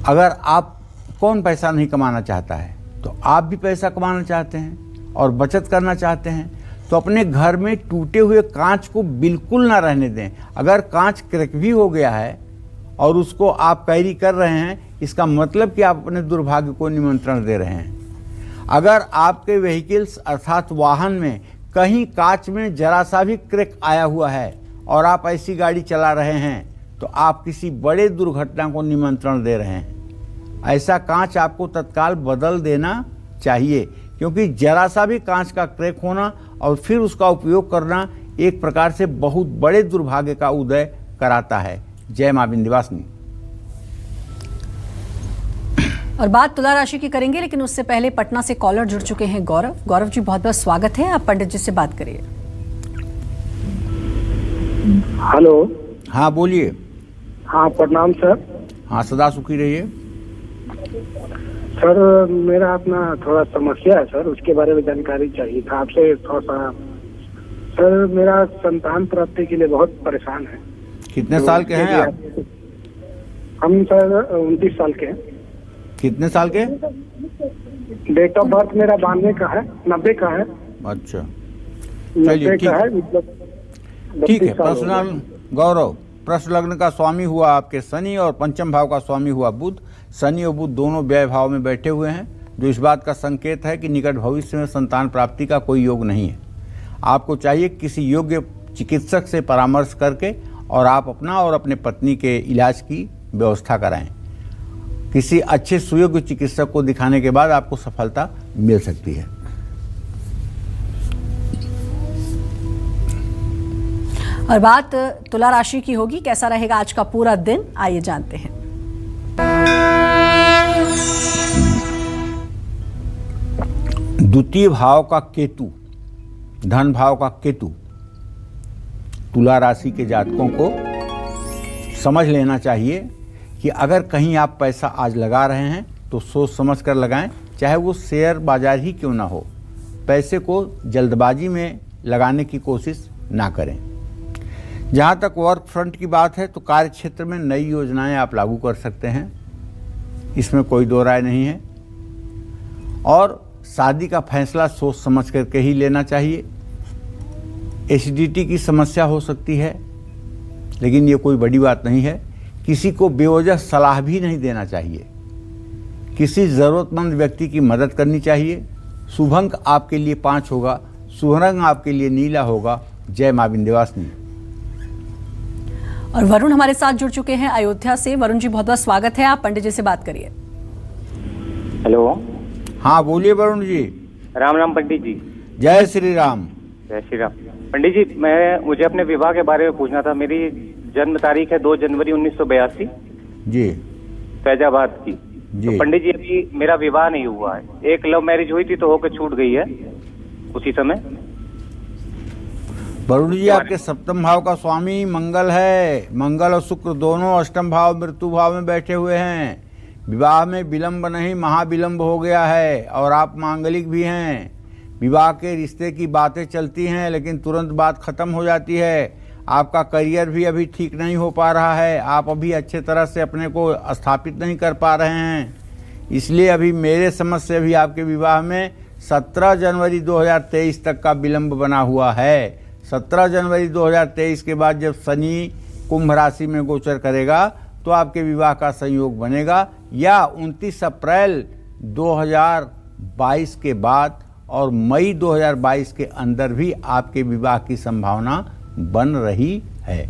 Speaker 3: अगर आप कौन पैसा नहीं कमाना चाहता है, तो आप भी पैसा कमाना चाहते हैं और बचत करना चाहते हैं, तो अपने घर में टूटे हुए कांच को बिल्कुल ना रहने दें। अगर कांच क्रैक भी हो गया है और उसको आप कैरी कर रहे हैं, इसका मतलब कि आप अपने दुर्भाग्य को निमंत्रण दे रहे हैं। अगर आपके व्हीकल्स अर्थात वाहन में कहीं कांच में जरा सा भी क्रैक आया हुआ है और आप ऐसी गाड़ी चला रहे हैं, तो आप किसी बड़े दुर्घटना को निमंत्रण दे रहे हैं। ऐसा कांच आपको तत्काल बदल देना चाहिए, क्योंकि जरा सा भी कांच का क्रैक होना और फिर उसका उपयोग करना एक प्रकार से बहुत बड़े दुर्भाग्य का उदय कराता है। जय मां विंध्यवासिनी।
Speaker 1: और बात तुला राशि की करेंगे, लेकिन उससे पहले पटना से कॉलर जुड़ चुके हैं गौरव। गौरव जी, बहुत बहुत स्वागत है, आप पंडित जी से बात करिए।
Speaker 6: हेलो।
Speaker 3: हाँ बोलिए।
Speaker 6: हाँ प्रणाम सर।
Speaker 3: हाँ सदा सुखी रहिए।
Speaker 6: सर मेरा अपना थोड़ा समस्या है सर, उसके बारे में जानकारी चाहिए था आपसे थोड़ा सा। सर मेरा संतान प्राप्ति के लिए बहुत परेशान है।
Speaker 3: कितने साल के हैं आप?
Speaker 6: हम सर 29 साल के हैं।
Speaker 3: कितने साल के?
Speaker 6: डेट ऑफ बर्थ मेरा 92 का है, 90 का है।
Speaker 3: अच्छा,
Speaker 6: 90 का है,
Speaker 3: ठीक है। पर्सनल गौरव, प्रश्न लग्न का स्वामी हुआ आपके शनि और पंचम भाव का स्वामी हुआ बुध। शनि और बुध दोनों व्यय भाव में बैठे हुए हैं, जो इस बात का संकेत है कि निकट भविष्य में संतान प्राप्ति का कोई योग नहीं है। आपको चाहिए किसी योग्य चिकित्सक से परामर्श करके और आप अपना और अपने पत्नी के इलाज की व्यवस्था कराएं। किसी अच्छे सुयोग्य चिकित्सक को दिखाने के बाद आपको सफलता मिल सकती है।
Speaker 1: और बात तुला राशि की होगी, कैसा रहेगा आज का पूरा दिन, आइए जानते हैं।
Speaker 3: द्वितीय भाव का केतु धन भाव का केतु तुला राशि के जातकों को समझ लेना चाहिए कि अगर कहीं आप पैसा आज लगा रहे हैं तो सोच समझ कर लगाएं, चाहे वो शेयर बाजार ही क्यों ना हो। पैसे को जल्दबाजी में लगाने की कोशिश ना करें। जहाँ तक वर्क फ्रंट की बात है तो कार्य क्षेत्र में नई योजनाएं आप लागू कर सकते हैं, इसमें कोई दो राय नहीं है। और शादी का फैसला सोच समझ करके ही लेना चाहिए। एसिडिटी की समस्या हो सकती है, लेकिन ये कोई बड़ी बात नहीं है। किसी को बेवजह सलाह भी नहीं देना चाहिए। किसी ज़रूरतमंद व्यक्ति की मदद करनी चाहिए। शुभ अंक आपके लिए 5 होगा, शुभ रंग आपके लिए नीला होगा। जय मां विंध्यवासिनी।
Speaker 1: और वरुण हमारे साथ जुड़ चुके हैं अयोध्या से। वरुण जी, बहुत बहुत स्वागत है, आप पंडित जी से बात करिए।
Speaker 10: हेलो।
Speaker 3: हाँ बोलिए वरुण जी।
Speaker 10: राम राम पंडित जी।
Speaker 3: जय श्री राम।
Speaker 10: जय श्री राम। पंडित जी, मुझे अपने विवाह के बारे में पूछना था। मेरी जन्म तारीख है 2 जनवरी 1982
Speaker 3: जी,
Speaker 10: फैजाबाद की।
Speaker 3: जी।
Speaker 10: तो पंडित जी, अभी मेरा विवाह नहीं हुआ है। एक लव मैरिज हुई थी तो होकर छूट गई है उसी समय।
Speaker 3: वरुण जी, आपके सप्तम भाव का स्वामी मंगल है। मंगल और शुक्र दोनों अष्टम भाव मृत्यु भाव में बैठे हुए हैं। विवाह में विलंब नहीं, महाविलंब हो गया है। और आप मांगलिक भी हैं। विवाह के रिश्ते की बातें चलती हैं, लेकिन तुरंत बात खत्म हो जाती है। आपका करियर भी अभी ठीक नहीं हो पा रहा है। आप अभी अच्छे तरह से अपने को स्थापित नहीं कर पा रहे हैं। इसलिए अभी मेरे समझ से भी आपके विवाह में 17 जनवरी 2023 तक का विलंब बना हुआ है। 17 जनवरी 2023 के बाद जब शनि कुंभ राशि में गोचर करेगा तो आपके विवाह का संयोग बनेगा, या 29 अप्रैल 2022 के बाद और मई 2022 के अंदर भी आपके विवाह की संभावना बन रही है।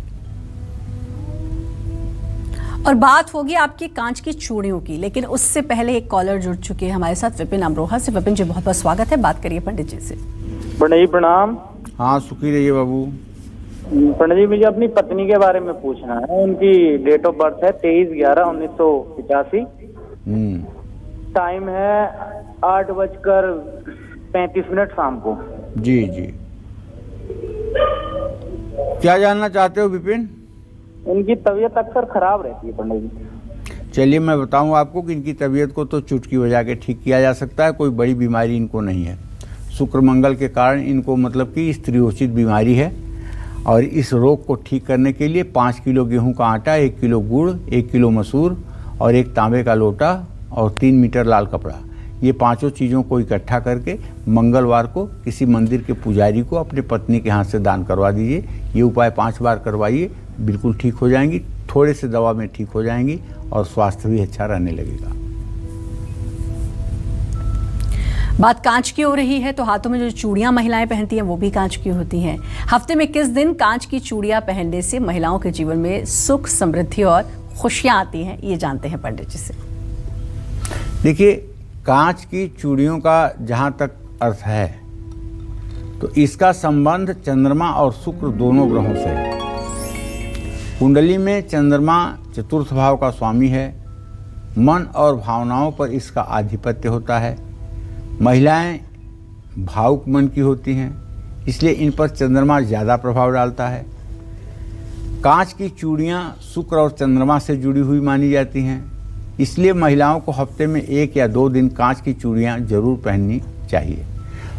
Speaker 1: और बात होगी आपकी कांच की चूड़ियों की, लेकिन उससे पहले एक कॉलर जुड़ चुके हैं हमारे साथ, विपिन अमरोहा से। विपिन जी, बहुत बहुत स्वागत है, बात करिए पंडित जी से।
Speaker 11: पंडित जी प्रणाम।
Speaker 3: हाँ, सुखी रहिए बाबू।
Speaker 11: पंडित जी, मुझे अपनी पत्नी के बारे में पूछना है। उनकी डेट ऑफ बर्थ है 23/11/1985। टाइम है 8:35 शाम को।
Speaker 3: जी जी। क्या जानना चाहते हो विपिन?
Speaker 11: उनकी तबीयत अक्सर खराब रहती है पंडित जी।
Speaker 3: चलिए मैं बताऊं आपको कि इनकी तबीयत को तो चुटकी बजा के ठीक किया जा सकता है। कोई बड़ी बीमारी इनको नहीं है। शुक्र मंगल के कारण इनको मतलब कि स्त्रीयोचित बीमारी है। और इस रोग को ठीक करने के लिए 5 किलो गेहूं का आटा, 1 किलो गुड़, 1 किलो मसूर और 1 तांबे का लोटा और 3 मीटर लाल कपड़ा, ये 5 चीज़ों को इकट्ठा करके मंगलवार को किसी मंदिर के पुजारी को अपने पत्नी के हाथ से दान करवा दीजिए। ये उपाय 5 बार करवाइए, बिल्कुल ठीक हो जाएंगी। थोड़े से दवा में ठीक हो जाएंगी और स्वास्थ्य भी अच्छा रहने लगेगा।
Speaker 1: बात कांच की हो रही है तो हाथों में जो चूड़ियां महिलाएं पहनती हैं वो भी कांच की होती हैं। हफ्ते में किस दिन कांच की चूड़ियां पहनने से महिलाओं के जीवन में सुख, समृद्धि और खुशियां आती हैं, ये जानते हैं पंडित जी से।
Speaker 3: देखिए, कांच की चूड़ियों का जहाँ तक अर्थ है तो इसका संबंध चंद्रमा और शुक्र दोनों ग्रहों से है। कुंडली में चंद्रमा चतुर्थ भाव का स्वामी है। मन और भावनाओं पर इसका आधिपत्य होता है। महिलाएं भावुक मन की होती हैं, इसलिए इन पर चंद्रमा ज़्यादा प्रभाव डालता है। कांच की चूड़ियाँ शुक्र और चंद्रमा से जुड़ी हुई मानी जाती हैं, इसलिए महिलाओं को हफ्ते में 1 या 2 दिन कांच की चूड़ियाँ जरूर पहननी चाहिए।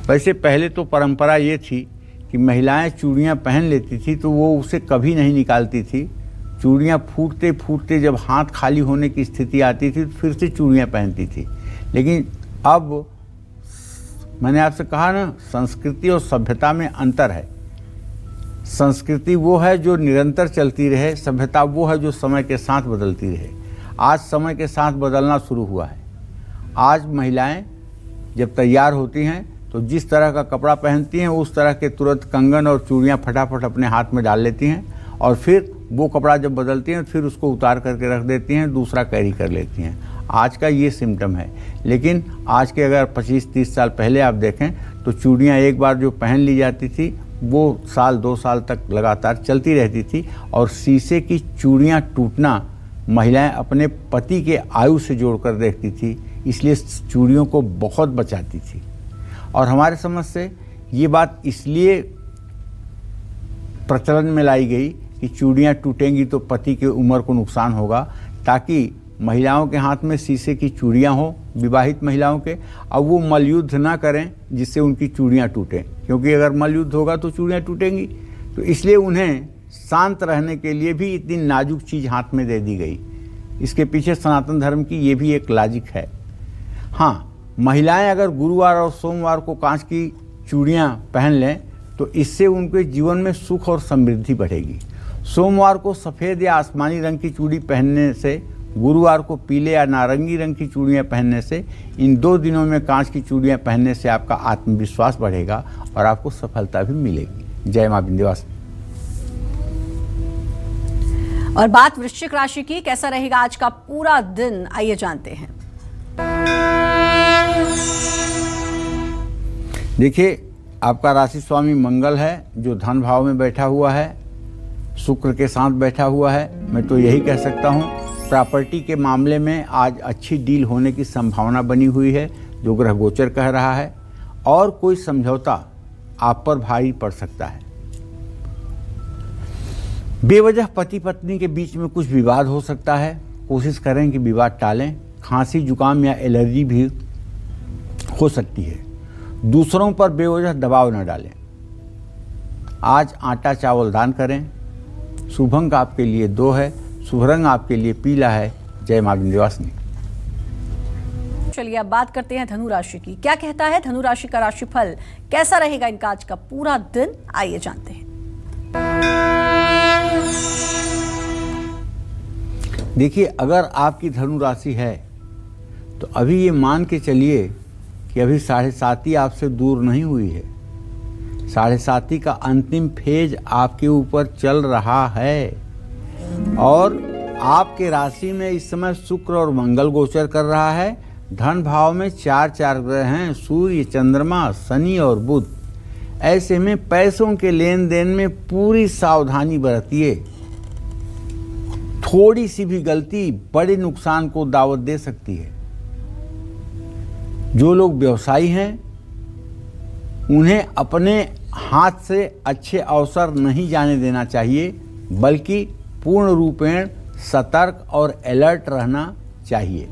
Speaker 3: वैसे पहले तो परंपरा ये थी कि महिलाएं चूड़ियाँ पहन लेती थी तो वो उसे कभी नहीं निकालती थी। चूड़ियाँ फूटते फूटते जब हाथ खाली होने की स्थिति आती थी तो फिर से चूड़ियाँ पहनती थी। लेकिन अब मैंने आपसे कहा ना, संस्कृति और सभ्यता में अंतर है। संस्कृति वो है जो निरंतर चलती रहे, सभ्यता वो है जो समय के साथ बदलती रहे। आज समय के साथ बदलना शुरू हुआ है। आज महिलाएं जब तैयार होती हैं तो जिस तरह का कपड़ा पहनती हैं उस तरह के तुरंत कंगन और चूड़ियाँ फटाफट अपने हाथ में डाल लेती हैं और फिर वो कपड़ा जब बदलती हैं फिर उसको उतार करके रख देती हैं, दूसरा कैरी कर लेती हैं। आज का ये सिम्टम है। लेकिन आज के अगर 25-30 साल पहले आप देखें तो चूड़ियाँ एक बार जो पहन ली जाती थी वो 1-2 साल तक लगातार चलती रहती थी। और शीशे की चूड़ियाँ टूटना महिलाएं अपने पति के आयु से जोड़कर देखती थी, इसलिए चूड़ियों को बहुत बचाती थी। और हमारे समझ से ये बात इसलिए प्रचलन में लाई गई कि चूड़ियाँ टूटेंगी तो पति की उम्र को नुकसान होगा, ताकि महिलाओं के हाथ में शीशे की चूड़ियाँ हो, विवाहित महिलाओं के, अब वो मलयुद्ध ना करें जिससे उनकी चूड़ियाँ टूटें, क्योंकि अगर मलयुद्ध होगा तो चूड़ियाँ टूटेंगी। तो इसलिए उन्हें शांत रहने के लिए भी इतनी नाजुक चीज़ हाथ में दे दी गई। इसके पीछे सनातन धर्म की ये भी एक लॉजिक है। हाँ, महिलाएं अगर गुरुवार और सोमवार को कांच की चूड़ियाँ पहन लें तो इससे उनके जीवन में सुख और समृद्धि बढ़ेगी। सोमवार को सफ़ेद या आसमानी रंग की चूड़ी पहनने से, गुरुवार को पीले या नारंगी रंग की चूड़ियाँ पहनने से, इन 2 दिनों में कांच की चूड़ियाँ पहनने से आपका आत्मविश्वास बढ़ेगा और आपको सफलता भी मिलेगी। जय मां विंध्यवासिनी।
Speaker 1: और बात वृश्चिक राशि की, कैसा रहेगा आज का पूरा दिन, आइए जानते हैं।
Speaker 3: देखिए, आपका राशि स्वामी मंगल है जो धन भाव में बैठा हुआ है, शुक्र के साथ बैठा हुआ है। मैं तो यही कह सकता हूँ, प्रॉपर्टी के मामले में आज अच्छी डील होने की संभावना बनी हुई है जो ग्रह गोचर कह रहा है, और कोई समझौता आप पर भारी पड़ सकता है। बेवजह पति पत्नी के बीच में कुछ विवाद हो सकता है, कोशिश करें कि विवाद टालें। खांसी, जुकाम या एलर्जी भी हो सकती है। दूसरों पर बेवजह दबाव न डालें। आज आटा चावल दान करें। शुभ अंक आपके लिए 2 है, शुभ रंग आपके लिए पीला है। जय मां विंध्यवासिनी।
Speaker 1: चलिए अब बात करते हैं धनु राशि की। क्या कहता है धनु राशि का राशिफल, कैसा रहेगा इनका आज का पूरा दिन, आइए जानते हैं।
Speaker 3: देखिए, अगर आपकी धनु राशि है तो अभी ये मान के चलिए कि अभी 7.5 आपसे दूर नहीं हुई है। 7.5 का अंतिम फेज आपके ऊपर चल रहा है और आपके राशि में इस समय शुक्र और मंगल गोचर कर रहा है। धन भाव में 4 ग्रह हैं, सूर्य, चंद्रमा, शनि और बुध। ऐसे में पैसों के लेन देन में पूरी सावधानी बरतिए। थोड़ी सी भी गलती बड़े नुकसान को दावत दे सकती है। जो लोग व्यवसायी हैं उन्हें अपने हाथ से अच्छे अवसर नहीं जाने देना चाहिए, बल्कि पूर्ण रूपेण सतर्क और अलर्ट रहना चाहिए।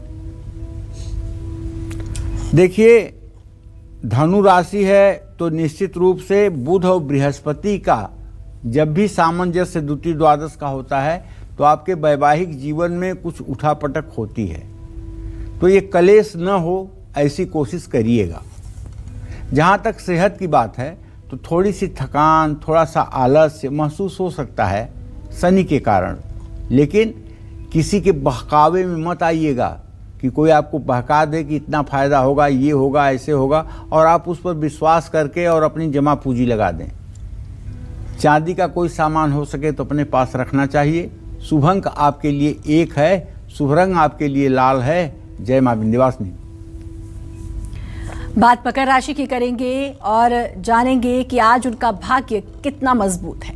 Speaker 3: देखिए, धनु राशि है तो निश्चित रूप से बुध और बृहस्पति का जब भी सामंजस्य द्वितीय द्वादश का होता है तो आपके वैवाहिक जीवन में कुछ उठापटक होती है। तो ये कलेश न हो ऐसी कोशिश करिएगा। जहाँ तक सेहत की बात है तो थोड़ी सी थकान, थोड़ा सा आलस्य महसूस हो सकता है शनि के कारण, लेकिन किसी के बहकावे में मत आइएगा कि कोई आपको बहका दे कि इतना फ़ायदा होगा, ये होगा, ऐसे होगा, और आप उस पर विश्वास करके और अपनी जमा पूंजी लगा दें। चांदी का कोई सामान हो सके तो अपने पास रखना चाहिए। शुभ अंक आपके लिए 1 है, शुभ रंग आपके लिए लाल है। जय मां विंध्यवासिनी।
Speaker 1: बात मकर राशि की करेंगे और जानेंगे कि आज उनका भाग्य कितना मजबूत है।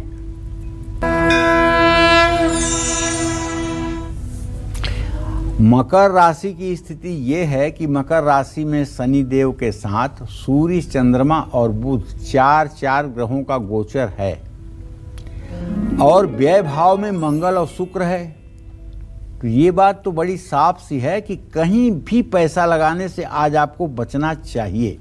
Speaker 3: मकर राशि की स्थिति ये है कि मकर राशि में शनि देव के साथ सूर्य, चंद्रमा और बुध 4 ग्रहों का गोचर है और व्यय भाव में मंगल और शुक्र है। तो ये बात तो बड़ी साफ सी है कि कहीं भी पैसा लगाने से आज आपको बचना चाहिए।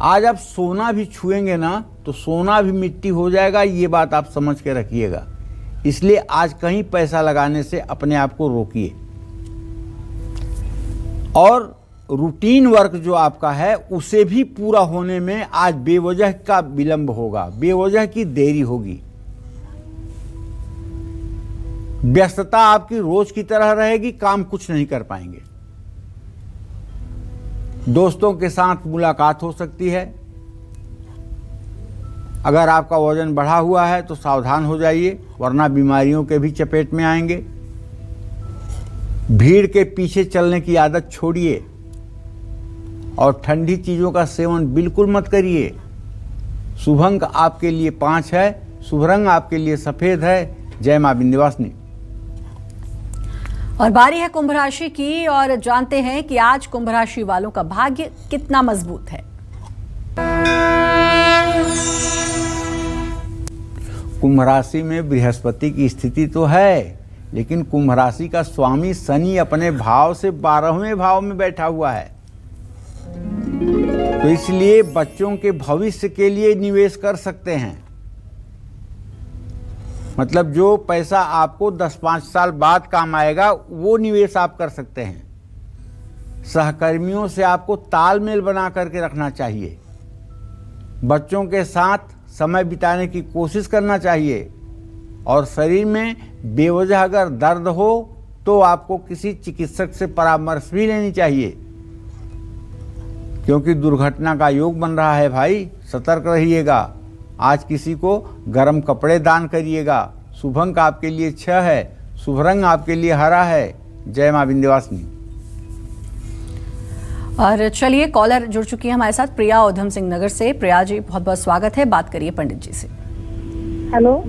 Speaker 3: आज आप सोना भी छुएंगे ना तो सोना भी मिट्टी हो जाएगा, ये बात आप समझ के रखिएगा। इसलिए आज कहीं पैसा लगाने से अपने आप को रोकिए। और रूटीन वर्क जो आपका है उसे भी पूरा होने में आज बेवजह का विलंब होगा, बेवजह की देरी होगी। व्यस्तता आपकी रोज की तरह रहेगी, काम कुछ नहीं कर पाएंगे। दोस्तों के साथ मुलाकात हो सकती है। अगर आपका वजन बढ़ा हुआ है तो सावधान हो जाइए, वरना बीमारियों के भी चपेट में आएंगे। भीड़ के पीछे चलने की आदत छोड़िए और ठंडी चीजों का सेवन बिल्कुल मत करिए। शुभ अंक आपके लिए 5 है, शुभ रंग आपके लिए सफेद है। जय मां विंध्यवासिनी।
Speaker 1: और बारी है कुंभ राशि की और जानते हैं कि आज कुंभ राशि वालों का भाग्य कितना मजबूत है।
Speaker 3: कुंभ राशि में बृहस्पति की स्थिति तो है, लेकिन कुंभ राशि का स्वामी शनि अपने भाव से 12वें भाव में बैठा हुआ है। तो इसलिए बच्चों के भविष्य के लिए निवेश कर सकते हैं। मतलब जो पैसा आपको 10-5 साल बाद काम आएगा वो निवेश आप कर सकते हैं। सहकर्मियों से आपको तालमेल बना करके रखना चाहिए। बच्चों के साथ समय बिताने की कोशिश करना चाहिए। और शरीर में बेवजह अगर दर्द हो तो आपको किसी चिकित्सक से परामर्श भी लेनी चाहिए, क्योंकि दुर्घटना का योग बन रहा है भाई। सतर्क रहिएगा। आज किसी को गर्म कपड़े दान करिएगा। शुभ अंक आपके लिए 6 है। शुभ रंग आपके लिए हरा है। जय मां विंध्यवासिनी।
Speaker 1: और चलिए, कॉलर जुड़ चुकी है हमारे साथ, प्रिया उधम सिंह नगर से। प्रिया जी, बहुत बहुत स्वागत है। बात करिए पंडित जी से।
Speaker 4: हेलो।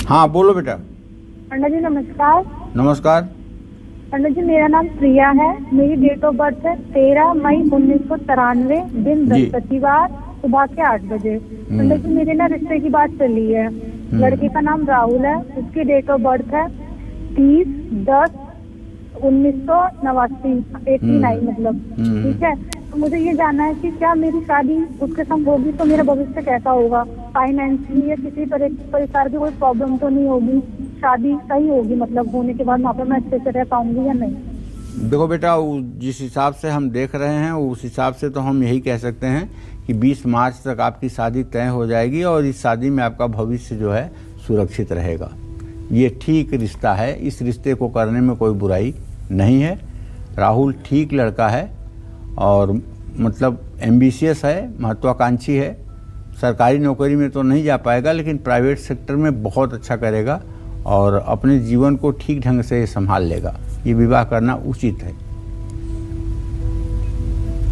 Speaker 3: हाँ बोलो बेटा।
Speaker 4: पंडित जी नमस्कार।
Speaker 3: नमस्कार।
Speaker 4: पंडित जी मेरा नाम प्रिया है। मेरी डेट ऑफ बर्थ है 13 मई 1993, दिन बृहस्पतिवार, सुबह के 8 बजे। पंडित जी मेरे ना रिश्ते की बात चली है। लड़के का नाम राहुल है। उसकी डेट ऑफ बर्थ है 30/10/1989 मतलब। ठीक है, तो मुझे ये जानना है कि क्या मेरी शादी उसके संग होगी तो मेरा भविष्य कैसा होगा, फाइनेंशियली या किसी प्रकार की कोई प्रॉब्लम तो नहीं होगी, शादी सही होगी, मतलब होने के बाद वहाँ पर मैं अच्छे से रह पाऊंगी या नहीं?
Speaker 3: देखो बेटा, जिस हिसाब से हम देख रहे हैं उस हिसाब से तो हम यही कह सकते हैं कि 20 मार्च तक आपकी शादी तय हो जाएगी और इस शादी में आपका भविष्य जो है सुरक्षित रहेगा। ये ठीक रिश्ता है। इस रिश्ते को करने में कोई बुराई नहीं है। राहुल ठीक लड़का है और मतलब एम्बिशियस है, महत्वाकांक्षी है। सरकारी नौकरी में तो नहीं जा पाएगा, लेकिन प्राइवेट सेक्टर में बहुत अच्छा करेगा और अपने जीवन को ठीक ढंग से संभाल लेगा। ये विवाह करना उचित है।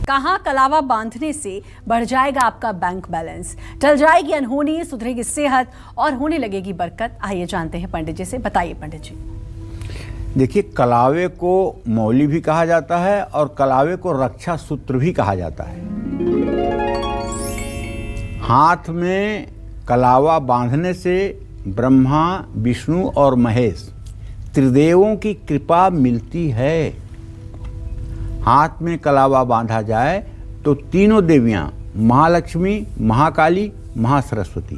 Speaker 1: कहाँ कलावा बांधने से बढ़ जाएगा आपका बैंक बैलेंस, टल जाएगी अनहोनी, सुधरेगी सेहत और होने लगेगी बरकत? आइए जानते हैं पंडित जी से। बताइए पंडित जी।
Speaker 3: देखिए, कलावे को मौली भी कहा जाता है और कलावे को रक्षा सूत्र भी कहा जाता है। हाथ में कलावा बांधने से ब्रह्मा, विष्णु और महेश त्रिदेवों की कृपा मिलती है। हाथ में कलावा बांधा जाए तो तीनों देवियां, महालक्ष्मी, महाकाली, महासरस्वती,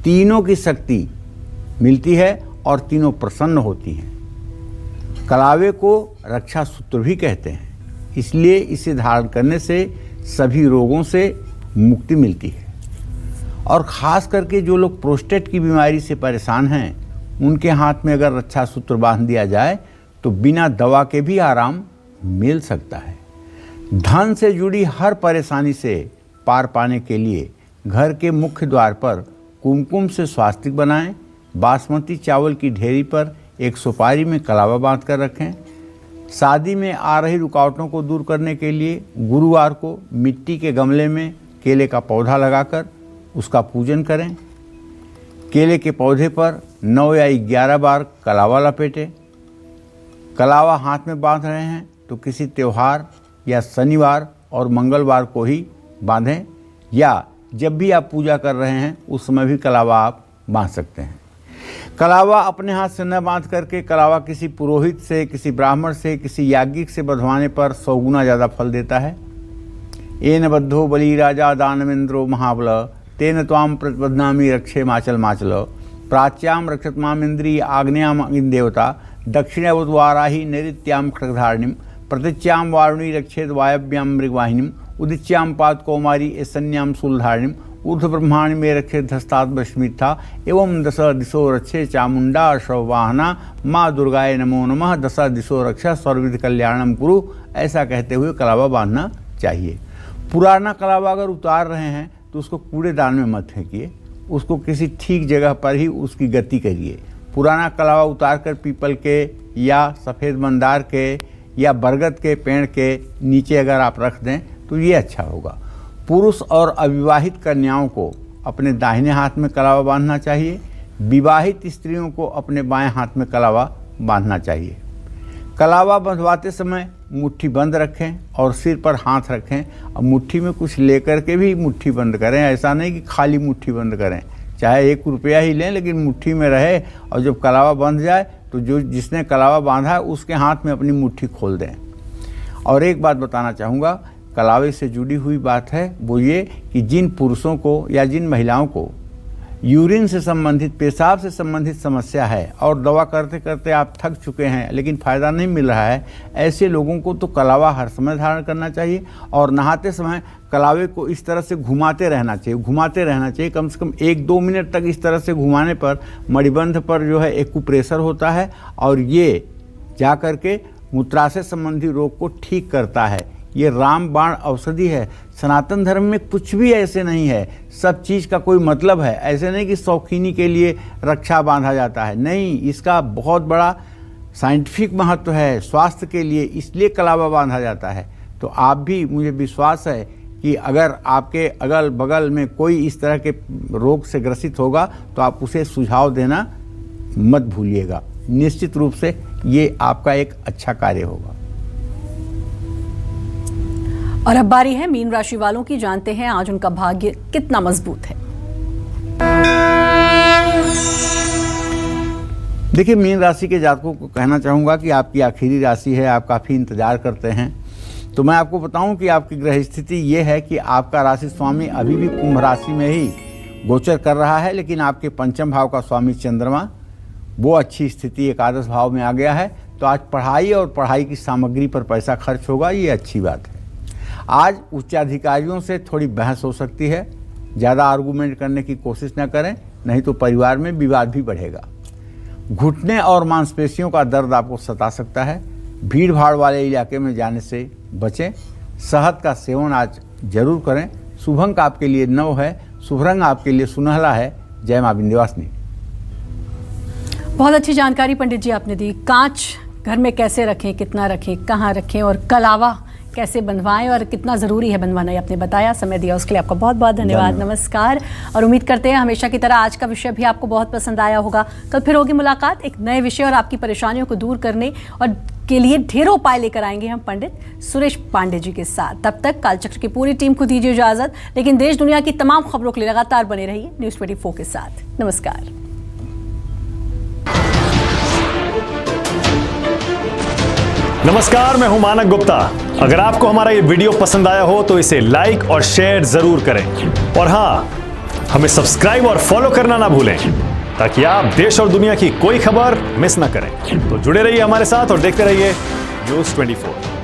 Speaker 3: तीनों की शक्ति मिलती है और तीनों प्रसन्न होती हैं। कलावे को रक्षा सूत्र भी कहते हैं, इसलिए इसे धारण करने से सभी रोगों से मुक्ति मिलती है। और ख़ास करके जो लोग प्रोस्टेट की बीमारी से परेशान हैं, उनके हाथ में अगर रक्षा सूत्र बांध दिया जाए तो बिना दवा के भी आराम मिल सकता है। धन से जुड़ी हर परेशानी से पार पाने के लिए घर के मुख्य द्वार पर कुमकुम से स्वास्तिक बनाएं। बासमती चावल की ढेरी पर एक सुपारी में कलावा बांध कर रखें। शादी में आ रही रुकावटों को दूर करने के लिए गुरुवार को मिट्टी के गमले में केले का पौधा लगाकर उसका पूजन करें। केले के पौधे पर 9 या 11 बार कलावा लपेटें। कलावा हाथ में बांध रहे हैं तो किसी त्यौहार या शनिवार और मंगलवार को ही बांधें, या जब भी आप पूजा कर रहे हैं उस समय भी कलावा आप बांध सकते हैं। कलावा अपने हाथ से न बांध करके कलावा किसी पुरोहित से, किसी ब्राह्मण से, किसी याज्ञिक से बंधवाने पर 100 गुना ज़्यादा फल देता है। येन बद्धो बलि राजा दानवेंद्रो महाबल तेन त्वाम प्रतिपद्नामी रक्षे माचल माचल प्राच्याम रक्षत मामिंद्री आग्नेयाम देवता दक्षिणवत वाराही नैऋत्याम खड्गधारिणीम प्रतिच्याम वारुणी रक्षेत वायव्याम मृगवाहिनीम उदिच्याम पाद कौमारी ऐसन्याम शूलधारिणीम ऊर्ध्व ब्रह्मांड में रक्षे धस्तात् बश्मिथा एवं दश दिशो रक्षे चामुंडा शववाहना माँ दुर्गाए नमो नमः दश दिशो रक्षा सर्वविध कल्याणम कुरु। ऐसा कहते हुए कलावा बांधना चाहिए। पुराना कलावा अगर उतार रहे हैं तो उसको कूड़ेदान में मत फेंकिए, उसको किसी ठीक जगह पर ही उसकी गति करिए। पुराना कलावा उतार कर पीपल के या सफ़ेद मंदार के या बरगद के पेड़ के नीचे अगर आप रख दें तो ये अच्छा होगा। पुरुष और अविवाहित कन्याओं को अपने दाहिने हाथ में कलावा बांधना चाहिए। विवाहित स्त्रियों को अपने बाएं हाथ में कलावा बांधना चाहिए। कलावा बंधवाते समय मुट्ठी बंद रखें और सिर पर हाथ रखें और मुट्ठी में कुछ लेकर के भी मुट्ठी बंद करें। ऐसा नहीं कि खाली मुट्ठी बंद करें, चाहे 1 रुपया ही लें लेकिन मुट्ठी में रहे, और जब कलावा बंध जाए तो जो जिसने कलावा बांधा है उसके हाथ में अपनी मुट्ठी खोल दें। और एक बात बताना चाहूँगा, कलावे से जुड़ी हुई बात है वो ये कि जिन पुरुषों को या जिन महिलाओं को यूरिन से संबंधित, पेशाब से संबंधित समस्या है और दवा करते करते आप थक चुके हैं लेकिन फ़ायदा नहीं मिल रहा है, ऐसे लोगों को तो कलावा हर समय धारण करना चाहिए और नहाते समय कलावे को इस तरह से घुमाते रहना चाहिए, कम से कम 1-2 मिनट तक इस तरह से घुमाने पर मणिबंध पर जो है एक्यूप्रेशर होता है और ये जा कर के मूत्राशय संबंधी रोग को ठीक करता है। ये रामबाण औषधि है। सनातन धर्म में कुछ भी ऐसे नहीं है, सब चीज़ का कोई मतलब है। ऐसे नहीं कि शौकीनी के लिए रक्षा बांधा जाता है, नहीं, इसका बहुत बड़ा साइंटिफिक महत्व है स्वास्थ्य के लिए, इसलिए कलावा बांधा जाता है। तो आप भी, मुझे विश्वास है कि अगर आपके अगल बगल में कोई इस तरह के रोग से ग्रसित होगा तो आप उसे सुझाव देना मत भूलिएगा। निश्चित रूप से ये आपका एक अच्छा कार्य होगा।
Speaker 1: और अब बारी है मीन राशि वालों की, जानते हैं आज उनका भाग्य कितना मजबूत है।
Speaker 3: देखिए, मीन राशि के जातकों को कहना चाहूँगा कि आपकी आखिरी राशि है, आप काफ़ी इंतजार करते हैं। तो मैं आपको बताऊं कि आपकी ग्रह स्थिति ये है कि आपका राशि स्वामी अभी भी कुंभ राशि में ही गोचर कर रहा है, लेकिन आपके पंचम भाव का स्वामी चंद्रमा वो अच्छी स्थिति एकादश भाव में आ गया है। तो आज पढ़ाई और पढ़ाई की सामग्री पर पैसा खर्च होगा, ये अच्छी बात है। आज उच्चाधिकारियों से थोड़ी बहस हो सकती है, ज़्यादा आर्गूमेंट करने की कोशिश न करें, नहीं तो परिवार में विवाद भी बढ़ेगा। घुटने और मांसपेशियों का दर्द आपको सता सकता है। भीड़ भाड़ वाले इलाके में जाने से बचें। शहद का सेवन आज जरूर करें। शुभ अंक आपके लिए 9 है, शुभ रंग आपके लिए सुनहला है। जय मां विंध्यवासिनी।
Speaker 1: बहुत अच्छी जानकारी पंडित जी आपने दी। कांच घर में कैसे रखें, कितना रखें, कहाँ रखें और कलावा कैसे बनवाएं और कितना ज़रूरी है बनवाना, ये आपने बताया। समय दिया उसके लिए आपका बहुत बहुत धन्यवाद। नमस्कार। और उम्मीद करते हैं हमेशा की तरह आज का विषय भी आपको बहुत पसंद आया होगा। कल फिर होगी मुलाकात एक नए विषय और आपकी परेशानियों को दूर करने और के लिए ढेरों उपाय लेकर आएंगे हम पंडित सुरेश पांडे जी के साथ। तब तक कालचक्र की पूरी टीम को दीजिए इजाजत, लेकिन देश दुनिया की तमाम खबरों के लिए लगातार बने रहिए न्यूज़ 24 के साथ। नमस्कार।
Speaker 12: नमस्कार, मैं हूं मानक गुप्ता। अगर आपको हमारा ये वीडियो पसंद आया हो तो इसे लाइक और शेयर जरूर करें और हाँ, हमें सब्सक्राइब और फॉलो करना ना भूलें ताकि आप देश और दुनिया की कोई खबर मिस ना करें। तो जुड़े रहिए हमारे साथ और देखते रहिए न्यूज़ 24।